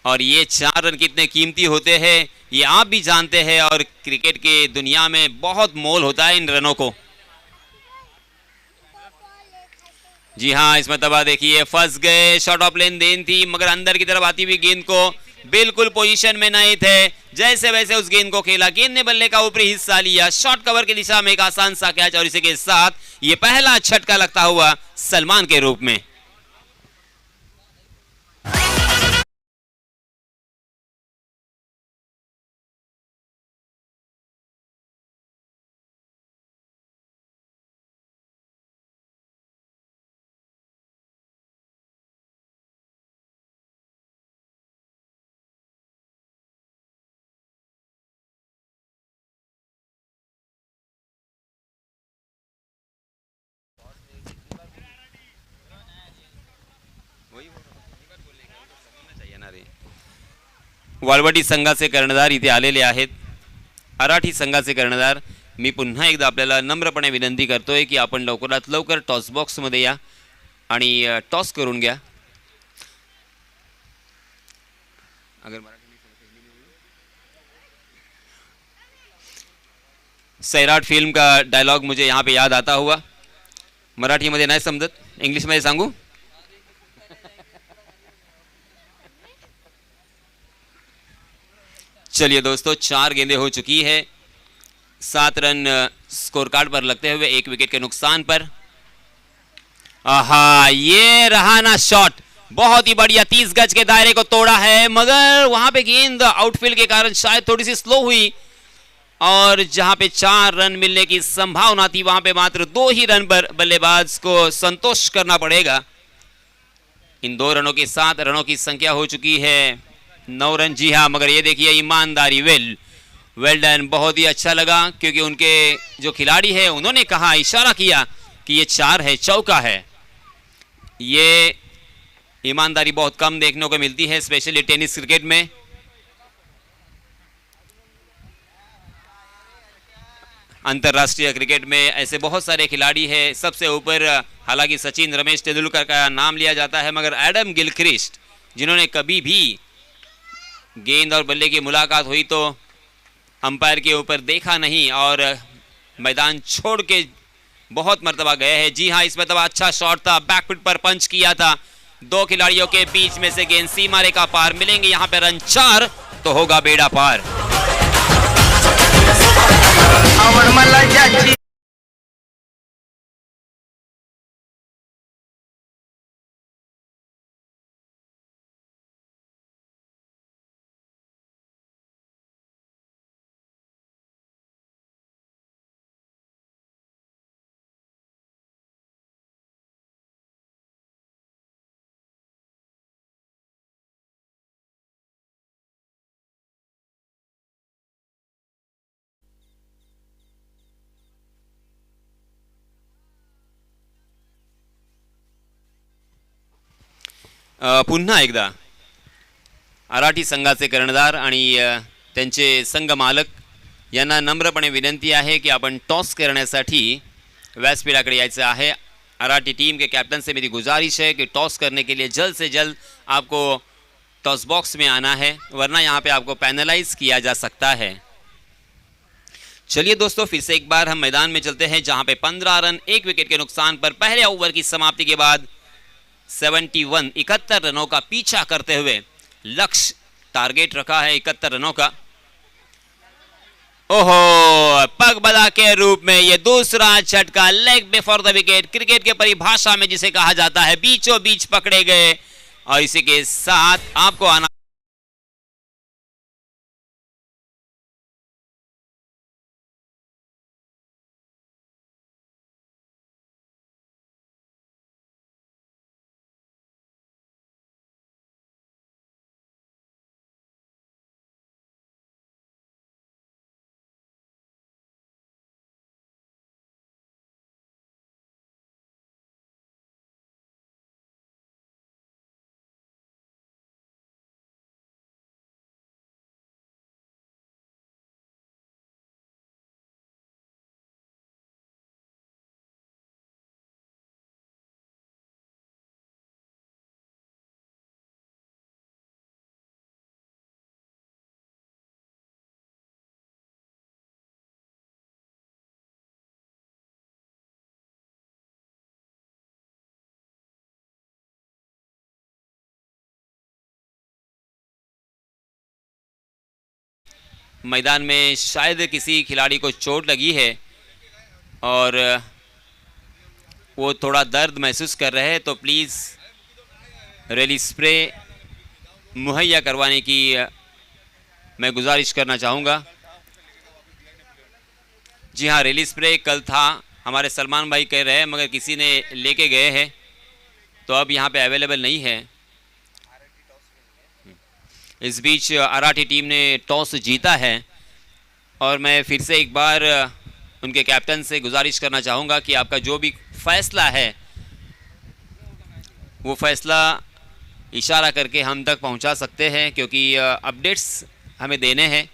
और ये 4 रन कितने कीमती होते हैं ये आप भी जानते हैं, और क्रिकेट के दुनिया में बहुत मोल होता है इन रनों को। जी हाँ, इस मरतबा देखिए फंस गए, शॉट ऑफ लेन देन थी मगर अंदर की तरफ आती हुई गेंद को बिल्कुल पोजीशन में नहीं थे, जैसे वैसे उस गेंद को खेला, गेंद ने बल्ले का ऊपरी हिस्सा लिया, शॉर्ट कवर की दिशा में एक आसान सा कैच, और इसी के साथ ये पहला झटका लगता हुआ सलमान के रूप में। वाळवटी संघाचे कर्णधार इथे आलेले आहेत, अराठी संघाचे कर्णधार। मी पुन्हा एकदा आपल्याला नम्रपणे विनंती करतोय की आपण लवकरात लवकर टॉस बॉक्समध्ये या आणि टॉस करून घ्या। अगर सैराट फिल्म का डायलॉग मुझे यहाँ पे याद आता हुआ, मराठीमध्ये नाही समजत, इंग्लिशमध्ये सांगू? चलिए दोस्तों, 4 गेंदें हो चुकी है, 7 रन स्कोर कार्ड पर लगते हुए 1 विकेट के नुकसान पर। आहा, ये रहा ना शॉट, बहुत ही बढ़िया, 30 गज के दायरे को तोड़ा है, मगर वहां पे गेंद आउटफील्ड के कारण शायद थोड़ी सी स्लो हुई, और जहां पे 4 रन मिलने की संभावना थी वहां पे मात्र 2 ही रन पर बल्लेबाज को संतोष करना पड़ेगा। इन 2 रनों के साथ रनों की संख्या हो चुकी है 9 रन। जी हाँ, मगर ये देखिए ईमानदारी, वेल डन, बहुत ही अच्छा लगा, क्योंकि उनके जो खिलाड़ी है उन्होंने कहा, इशारा किया कि ये 4 है, चौका है। ये ईमानदारी बहुत कम देखने को मिलती है, स्पेशली टेनिस क्रिकेट में। अंतर्राष्ट्रीय क्रिकेट में ऐसे बहुत सारे खिलाड़ी हैं, सबसे ऊपर हालांकि सचिन, रमेश तेंदुलकर का नाम लिया जाता है, मगर एडम गिलक्रिस्ट, जिन्होंने कभी भी गेंद और बल्ले की मुलाकात हुई तो अंपायर के ऊपर देखा नहीं और मैदान छोड़ के बहुत मर्तबा गए हैं। जी हाँ, इस मर्तबा अच्छा शॉट था, बैकफुट पर पंच किया था, 2 खिलाड़ियों के बीच में से गेंद सीमा रेखा पार, मिलेंगे यहाँ पे रन 4 तो होगा बेड़ा पार। पुन्हा एकदा अराठी संघाचे कर्णधार आणि त्यांचे संघ मालक यांना नम्रपणे विनंती आहे की आपण टॉस करण्यासाठी व्यासपीठाकडे यायचं आहे। अराठी टीम के कैप्टन से मेरी गुजारिश है कि टॉस करने के लिए जल्द से जल्द आपको टॉस बॉक्स में आना है, वरना यहाँ पे आपको पैनलाइज किया जा सकता है। चलिए दोस्तों, फिर से एक बार हम मैदान में चलते हैं, जहाँ पे 15 रन 1 विकेट के नुकसान पर पहले ओवर की समाप्ति के बाद 71 रनों का पीछा करते हुए लक्ष्य टारगेट रखा है 71 रनों का। ओहो, पग बदा के रूप में ये दूसरा झटका, leg before the wicket, cricket के परिभाषा में जिसे कहा जाता है, बीचों बीच पकड़े गए, और इसी के साथ आपको आना मैदान में शायद किसी खिलाड़ी को चोट लगी है और वो थोड़ा दर्द महसूस कर रहे हैं, तो प्लीज़ रैली स्प्रे मुहैया करवाने की मैं गुजारिश करना चाहूँगा। जी हाँ, रैली स्प्रे कल था, हमारे सलमान भाई कह रहे हैं, मगर किसी ने लेके गए हैं तो अब यहाँ पे अवेलेबल नहीं है। इस बीच अराठी टीम ने टॉस जीता है और मैं फिर से एक बार उनके कैप्टन से गुजारिश करना चाहूँगा कि आपका जो भी फैसला है वो फैसला इशारा करके हम तक पहुँचा सकते हैं, क्योंकि अपडेट्स हमें देने हैं।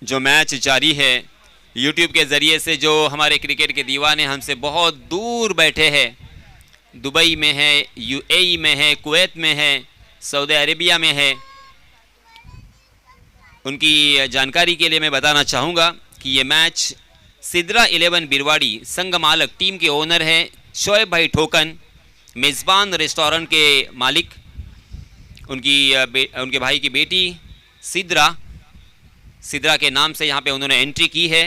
जो मैच जारी है यूट्यूब के ज़रिए से, जो हमारे क्रिकेट के दीवाने हमसे बहुत दूर बैठे हैं, दुबई में है, यूएई में है, कुवैत में है, सऊदी अरेबिया में है, उनकी जानकारी के लिए मैं बताना चाहूँगा कि ये मैच सिद्रा 11 बिरवाड़ी संघ मालक टीम के ओनर हैं शोएब भाई ठोकन, मेज़बान रेस्टोरेंट के मालिक, उनके भाई की बेटी सिद्रा के नाम से यहाँ पे उन्होंने एंट्री की है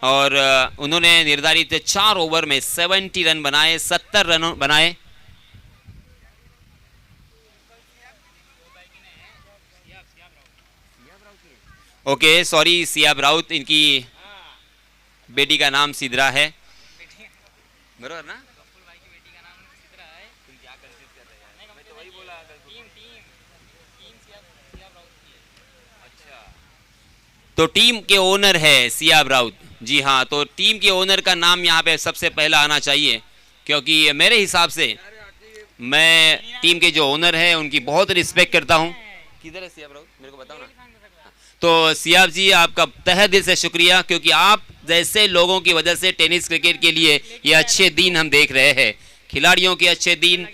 और उन्होंने निर्धारित 4 ओवर में 70 रन बनाए, 70 रन बनाए। ओके सॉरी, सियाब राउत, इनकी बेटी का नाम सिद्रा है, बरोबर ना? तो टीम के ओनर है सियाब राउत। जी हाँ, तो टीम के ओनर का नाम यहाँ पे सबसे पहला आना चाहिए, क्योंकि मेरे हिसाब से मैं टीम के जो ओनर है उनकी बहुत रिस्पेक्ट करता हूँ। किधर है सियाब राउत, मेरे को बताओ ना। तो सियाब जी, आपका तहे दिल से शुक्रिया, क्योंकि आप जैसे लोगों की वजह से टेनिस क्रिकेट के लिए ये अच्छे दिन हम देख रहे हैं, खिलाड़ियों के अच्छे दिन।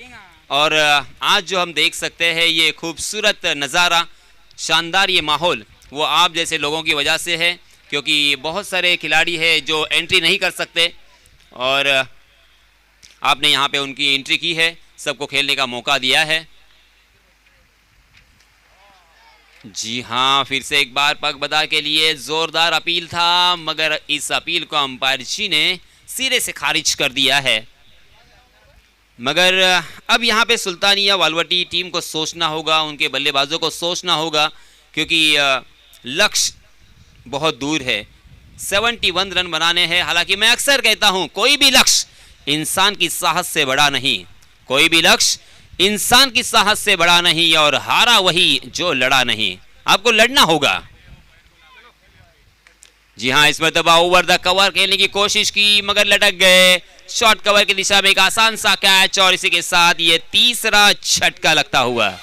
और आज जो हम देख सकते हैं ये खूबसूरत नज़ारा, शानदार ये माहौल, वो आप जैसे लोगों की वजह से है, क्योंकि बहुत सारे खिलाड़ी हैं जो एंट्री नहीं कर सकते और आपने यहाँ पे उनकी एंट्री की है, सबको खेलने का मौका दिया है। जी हाँ, फिर से एक बार पग बदा के लिए ज़ोरदार अपील था, मगर इस अपील को अंपायर जी ने सिरे से खारिज कर दिया है। मगर अब यहाँ पे सुल्तानिया वालवटी टीम को सोचना होगा, उनके बल्लेबाजों को सोचना होगा, क्योंकि लक्ष्य बहुत दूर है, 71 रन बनाने हैं। हालांकि मैं अक्सर कहता हूं, कोई भी लक्ष्य इंसान की साहस से बड़ा नहीं, कोई भी लक्ष्य इंसान की साहस से बड़ा नहीं, और हारा वही जो लड़ा नहीं। आपको लड़ना होगा। जी हाँ, इस मरतबा ओवर द कवर खेलने की कोशिश की, मगर लटक गए। शॉर्ट कवर की दिशा में एक आसान सा कैच, और इसी के साथ ये तीसरा झटका लगता हुआ।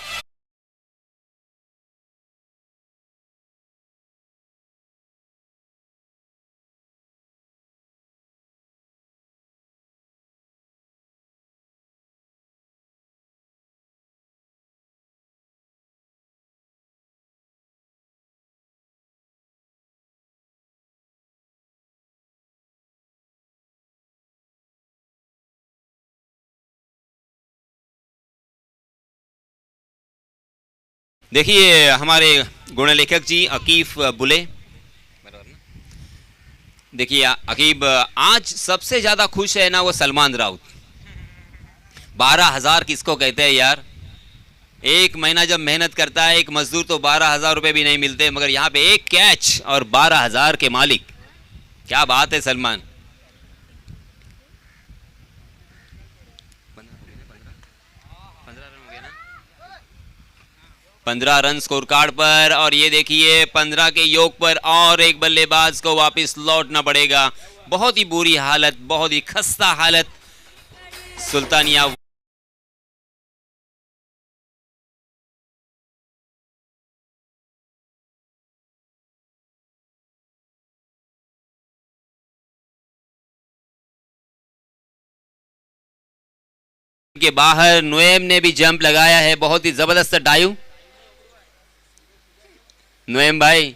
देखिए हमारे गुण लेखक जी अकीफ बुले, देखिए अकीब आज सबसे ज्यादा खुश है ना वो सलमान राउत। 12,000 किसको कहते हैं यार, एक महीना जब मेहनत करता है एक मजदूर तो 12,000 रुपए भी नहीं मिलते, मगर यहाँ पे एक कैच और 12,000 के मालिक, क्या बात है सलमान। 15 रन स्कोर कार्ड पर, और ये देखिए 15 के योग पर और एक बल्लेबाज को वापस लौटना पड़ेगा। बहुत ही बुरी हालत, बहुत ही खस्ता हालत सुल्तानिया के बाहर। नुएम ने भी जंप लगाया है, बहुत ही जबरदस्त डाइव। नुएम भाई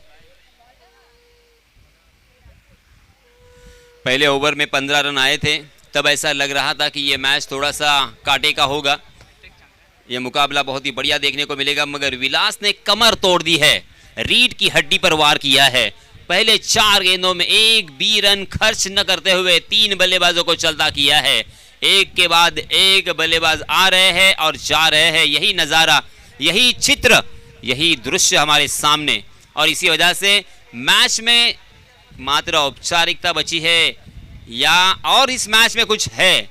पहले ओवर में 15 रन आए थे, तब ऐसा लग रहा था कि ये मैच थोड़ा सा कांटे का होगा, ये मुकाबला बहुत ही बढ़िया देखने को मिलेगा, मगर विलास ने कमर तोड़ दी है, रीढ़ की हड्डी पर वार किया है। पहले 4 गेंदों में एक भी रन खर्च न करते हुए 3 बल्लेबाजों को चलता किया है। एक के बाद एक बल्लेबाज आ रहे हैं और जा रहे हैं। यही नज़ारा, यही चित्र, यही दृश्य हमारे सामने, और इसी वजह से मैच में मात्र औपचारिकता बची है या और इस मैच में कुछ है,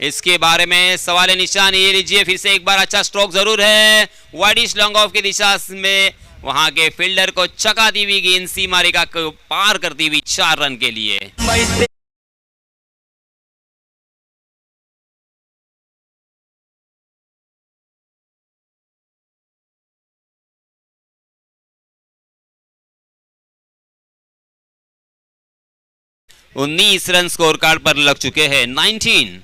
इसके बारे में सवाल निशान। ये लीजिए फिर से एक बार अच्छा स्ट्रोक जरूर है वाइडिश लॉन्ग ऑफ की दिशा में, वहां के फील्डर को चकाती हुई गेंद सीमा रेखा को पार करती हुई 4 रन के लिए। 19 रन स्कोर कार्ड पर लग चुके हैं। 19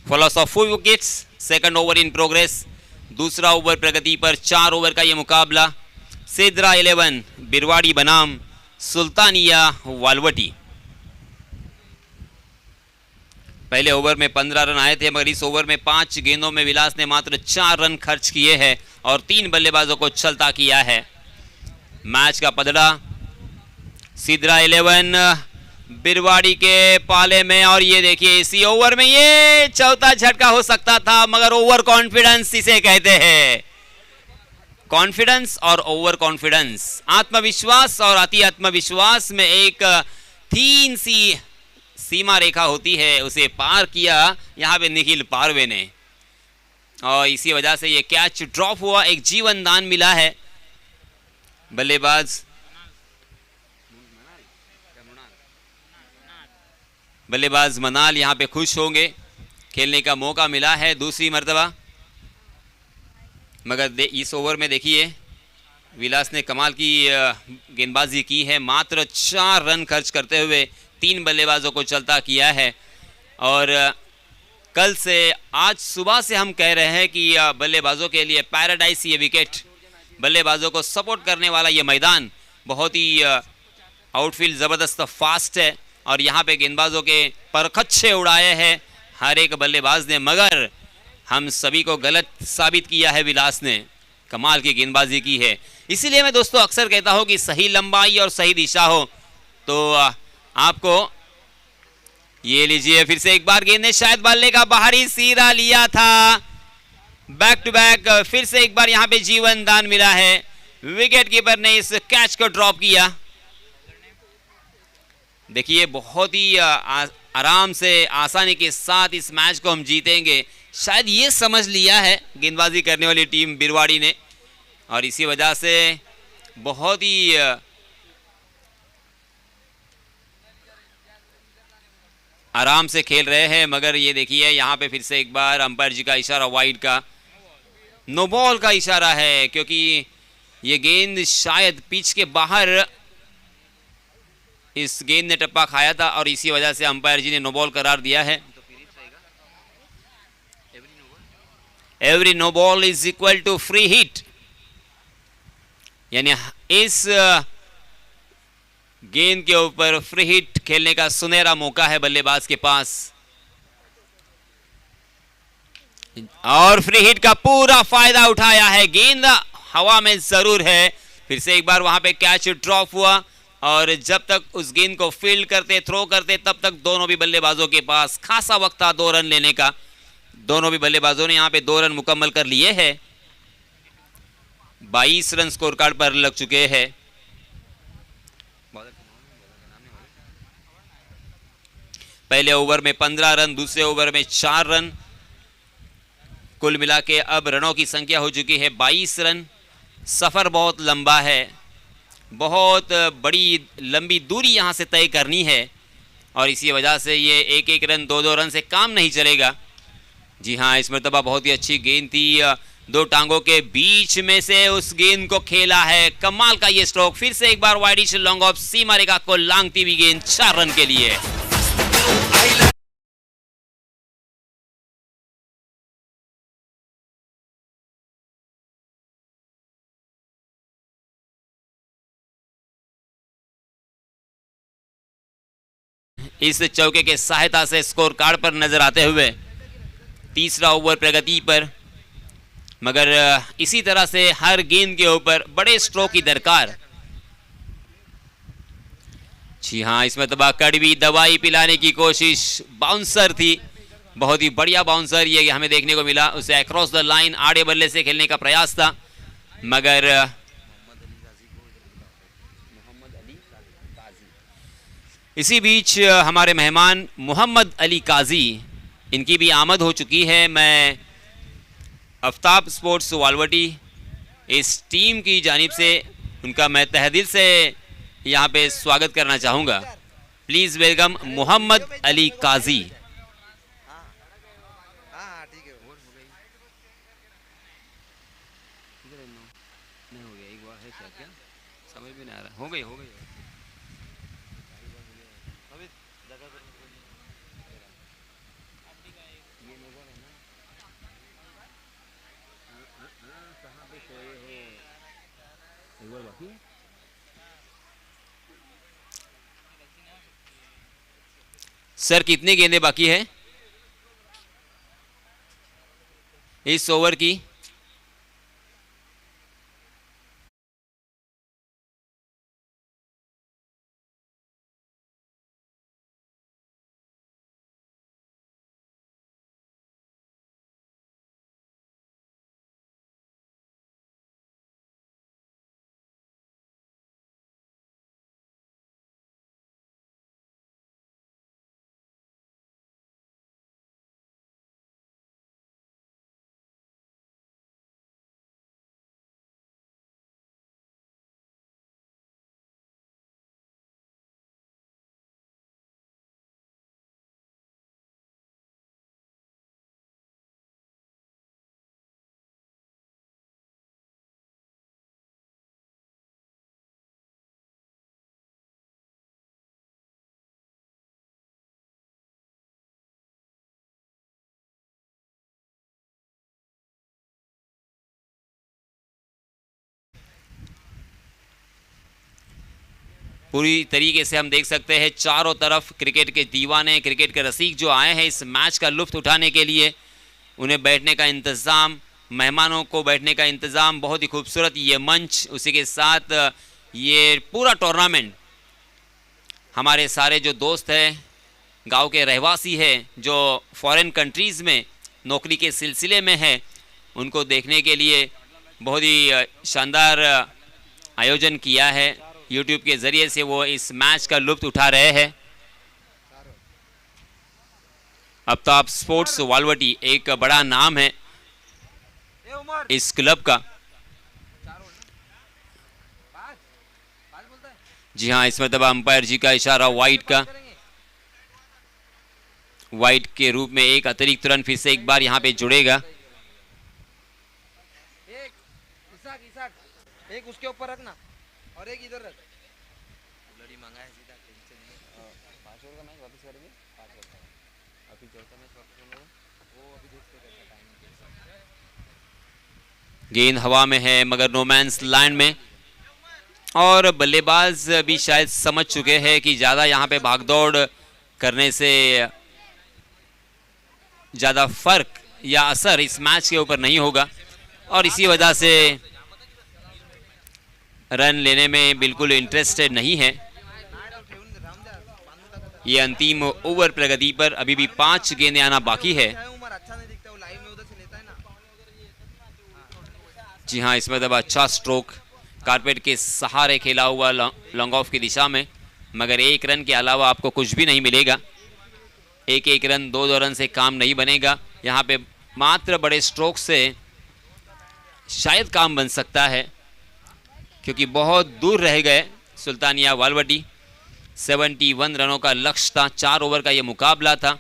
follows of 4 wickets, second over in progress, दूसरा ओवर प्रगति पर। 4 ओवर का यह मुकाबला, सिद्रा 11 बिरवाड़ी बनाम सुल्तानिया वालवटी। पहले ओवर में 15 रन आए थे, मगर इस ओवर में 5 गेंदों में विलास ने मात्र 4 रन खर्च किए हैं और 3 बल्लेबाजों को चलता किया है। मैच का पदड़ा सिद्रा 11 बिरवाड़ी के पाले में, और ये देखिए इसी ओवर में ये चौथा झटका हो सकता था, मगर ओवर कॉन्फिडेंस इसे कहते हैं। कॉन्फिडेंस और ओवर कॉन्फिडेंस, आत्मविश्वास और अति आत्मविश्वास में एक थीन सी सीमा रेखा होती है, उसे पार किया यहाँ पे निखिल पारवे ने, और इसी वजह से ये कैच ड्रॉप हुआ, एक जीवन दान मिला है। बल्लेबाज मनाल यहाँ पे खुश होंगे, खेलने का मौका मिला है दूसरी मर्तबा। मगर इस ओवर में देखिए विलास ने कमाल की गेंदबाजी की है, मात्र 4 रन खर्च करते हुए 3 बल्लेबाजों को चलता किया है। और कल से, आज सुबह से हम कह रहे हैं कि बल्लेबाजों के लिए पैराडाइज ये विकेट, बल्लेबाजों को सपोर्ट करने वाला ये मैदान, बहुत ही आउटफील्ड ज़बरदस्त फास्ट है, और यहाँ पे गेंदबाजों के परखच्चे उड़ाए हैं हर एक बल्लेबाज ने, मगर हम सभी को गलत साबित किया है विलास ने, कमाल की गेंदबाजी की है। इसीलिए मैं दोस्तों अक्सर कहता हूँ कि सही लंबाई और सही दिशा हो तो आपको, ये लीजिए फिर से एक बार गेंद ने शायद बल्ले का बाहरी सीधा लिया था, बैक टू बैक फिर से एक बार यहाँ पे जीवन दान मिला है, विकेट कीपर ने इस कैच को ड्रॉप किया। देखिए बहुत ही आराम से, आसानी के साथ इस मैच को हम जीतेंगे, शायद ये समझ लिया है गेंदबाजी करने वाली टीम बिरवाड़ी ने, और इसी वजह से बहुत ही आराम से खेल रहे हैं। मगर ये देखिए यहाँ पे फिर से एक बार अंपायर जी का इशारा, वाइड का, नो बॉल का इशारा है, क्योंकि ये गेंद शायद पिच के बाहर इस गेंद ने टप्पा खाया था, और इसी वजह से अंपायर जी ने नो बॉल करार दिया है। Every no ball is equal to free hit, यानी इस गेंद के ऊपर फ्री हिट खेलने का सुनहरा मौका है बल्लेबाज के पास, और फ्री हिट का पूरा फायदा उठाया है। गेंद हवा में जरूर है, फिर से एक बार वहां पे कैच ड्रॉप हुआ, और जब तक उस गेंद को फील्ड करते, थ्रो करते, तब तक दोनों भी बल्लेबाजों के पास खासा वक्त था 2 रन लेने का। दोनों भी बल्लेबाजों ने यहाँ पे 2 रन मुकम्मल कर लिए हैं। 22 रन स्कोर कार्ड पर लग चुके हैं। पहले ओवर में 15 रन, दूसरे ओवर में 4 रन, कुल मिला के अब रनों की संख्या हो चुकी है 22 रन। सफर बहुत लंबा है, बहुत बड़ी लंबी दूरी यहाँ से तय करनी है, और इसी वजह से ये 1-1 रन, 2-2 रन से काम नहीं चलेगा। जी हाँ, इस मरतबा बहुत ही अच्छी गेंद थी, 2 टांगों के बीच में से उस गेंद को खेला है, कमाल का ये स्ट्रोक। फिर से एक बार वाइडिश लॉन्ग ऑफ सीमा रेखा को लांघती हुई गेंद 4 रन के लिए। इस चौके के सहायता से स्कोर कार्ड पर नजर आते हुए। तीसरा ओवर प्रगति पर, मगर इसी तरह से हर गेंद के ऊपर बड़े स्ट्रोक की दरकार। जी हाँ, इसमें तबाह कड़वी दवाई पिलाने की कोशिश, बाउंसर थी, बहुत ही बढ़िया बाउंसर ये हमें देखने को मिला। उसे अक्रॉस द लाइन आड़े बल्ले से खेलने का प्रयास था, मगर इसी बीच हमारे मेहमान मोहम्मद अली काजी, इनकी भी आमद हो चुकी है। मैं आफ्ताब स्पोर्ट्स वालवटी इस टीम की जानिब से उनका मैं तहे से यहाँ पे स्वागत करना चाहूँगा। प्लीज़ वेलकम मोहम्मद अली काजी। हो गई सर, कितनी गेंदें बाकी है इस ओवर की? पूरी तरीके से हम देख सकते हैं चारों तरफ क्रिकेट के दीवाने, क्रिकेट के रसिक जो आए हैं इस मैच का लुत्फ उठाने के लिए। उन्हें बैठने का इंतज़ाम, मेहमानों को बैठने का इंतज़ाम, बहुत ही खूबसूरत ये मंच, उसी के साथ ये पूरा टूर्नामेंट। हमारे सारे जो दोस्त हैं, गांव के रहवासी हैं, जो फॉरेन कंट्रीज़ में नौकरी के सिलसिले में हैं, उनको देखने के लिए बहुत ही शानदार आयोजन किया है। यूट्यूब के ज़रिए से वो इस मैच का लुत्फ उठा रहे हैं। आफ्ताब स्पोर्ट्स वालवटी एक बड़ा नाम है इस क्लब का। जी हाँ, इसमें तब अंपायर जी का इशारा वाइड का, वाइड के रूप में एक अतिरिक्त रन फिर से एक बार यहाँ पे जुड़ेगा। एक उसके ऊपर रखना और एक इधर रख। लड़ी मांगा है सीधा, टेंशन नहीं। 5 ओवर का मैच वापस करेंगे, 5 ओवर का अभी चौथा मैच वापस होगा, वो अभी देखते हैं टाइम के हिसाब। गेंद हवा में है मगर नो मैंस लैंड में, और बल्लेबाज भी शायद समझ चुके हैं कि ज़्यादा यहाँ पे भागदौड़ करने से ज़्यादा फर्क या असर इस मैच के ऊपर नहीं होगा, और इसी वजह से रन लेने में बिल्कुल इंटरेस्टेड नहीं है। ये अंतिम ओवर प्रगति पर अभी भी 5 गेंदें आना बाकी है। जी हाँ, इसमें तब अच्छा स्ट्रोक कारपेट के सहारे खेला हुआ लॉन्ग ऑफ की दिशा में, मगर 1 रन के अलावा आपको कुछ भी नहीं मिलेगा। 1-1 रन, 2-2 रन से काम नहीं बनेगा। यहाँ पे मात्र बड़े स्ट्रोक से शायद काम बन सकता है, क्योंकि बहुत दूर रह गए सुल्तानिया वालवटी। 71 रनों का लक्ष्य था, 4 ओवर का ये मुकाबला था,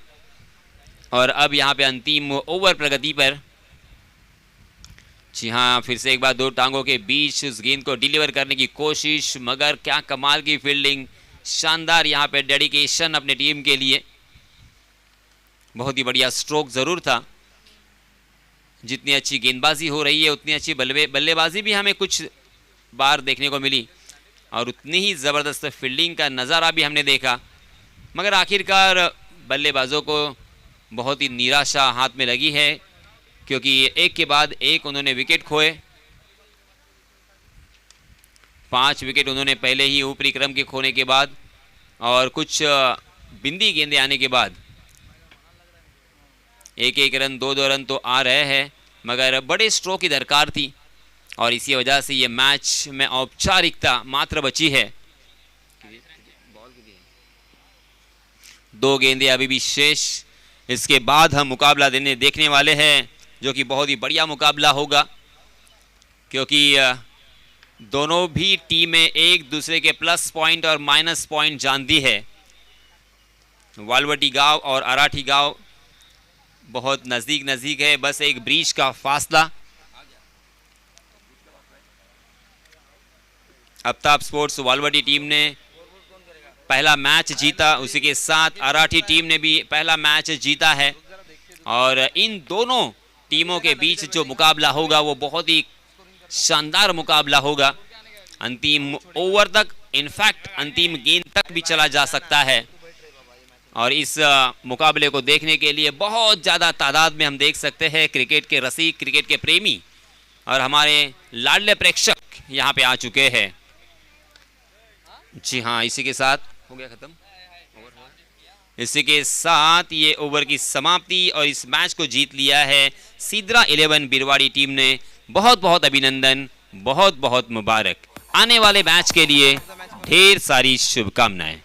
और अब यहाँ पे अंतिम ओवर प्रगति पर। जी हाँ, फिर से एक बार 2 टांगों के बीच उस गेंद को डिलीवर करने की कोशिश, मगर क्या कमाल की फील्डिंग, शानदार यहाँ पे डेडिकेशन अपने टीम के लिए। बहुत ही बढ़िया स्ट्रोक ज़रूर था। जितनी अच्छी गेंदबाजी हो रही है उतनी अच्छी बल्लेबाजी भी हमें कुछ बार देखने को मिली, और उतनी ही ज़बरदस्त फील्डिंग का नज़ारा भी हमने देखा। मगर आखिरकार बल्लेबाजों को बहुत ही निराशा हाथ में लगी है, क्योंकि एक के बाद एक उन्होंने विकेट खोए। 5 विकेट उन्होंने पहले ही ऊपरी क्रम के खोने के बाद और कुछ बिंदी गेंदें आने के बाद 1-1 रन 2-2 रन तो आ रहे हैं, मगर बड़े स्ट्रोक की दरकार थी और इसी वजह से ये मैच में औपचारिकता मात्र बची है। 2 गेंदें अभी भी शेष। इसके बाद हम मुकाबला देखने वाले हैं, जो कि बहुत ही बढ़िया मुकाबला होगा, क्योंकि दोनों भी टीमें एक दूसरे के प्लस पॉइंट और माइनस पॉइंट जानती है। वालवटी गांव और अराठी गांव बहुत नज़दीक है, बस एक ब्रिज का फासला। आफ्ताब स्पोर्ट्स वालवटी टीम ने पहला मैच जीता, उसी के साथ अराठी टीम ने भी पहला मैच जीता है और इन दोनों टीमों के बीच जो मुकाबला होगा वो बहुत ही शानदार मुकाबला होगा। अंतिम ओवर तक, इनफैक्ट अंतिम गेंद तक भी चला जा सकता है और इस मुकाबले को देखने के लिए बहुत ज़्यादा तादाद में हम देख सकते हैं क्रिकेट के रसिक, क्रिकेट के प्रेमी और हमारे लाडले प्रेक्षक यहाँ पे आ चुके हैं। जी हाँ, इसी के साथ हो गया ख़त्म। इसी के साथ ये ओवर की समाप्ति और इस मैच को जीत लिया है सीद्रा 11 बिरवाड़ी टीम ने। बहुत बहुत अभिनंदन, बहुत बहुत मुबारक। आने वाले मैच के लिए ढेर सारी शुभकामनाएं।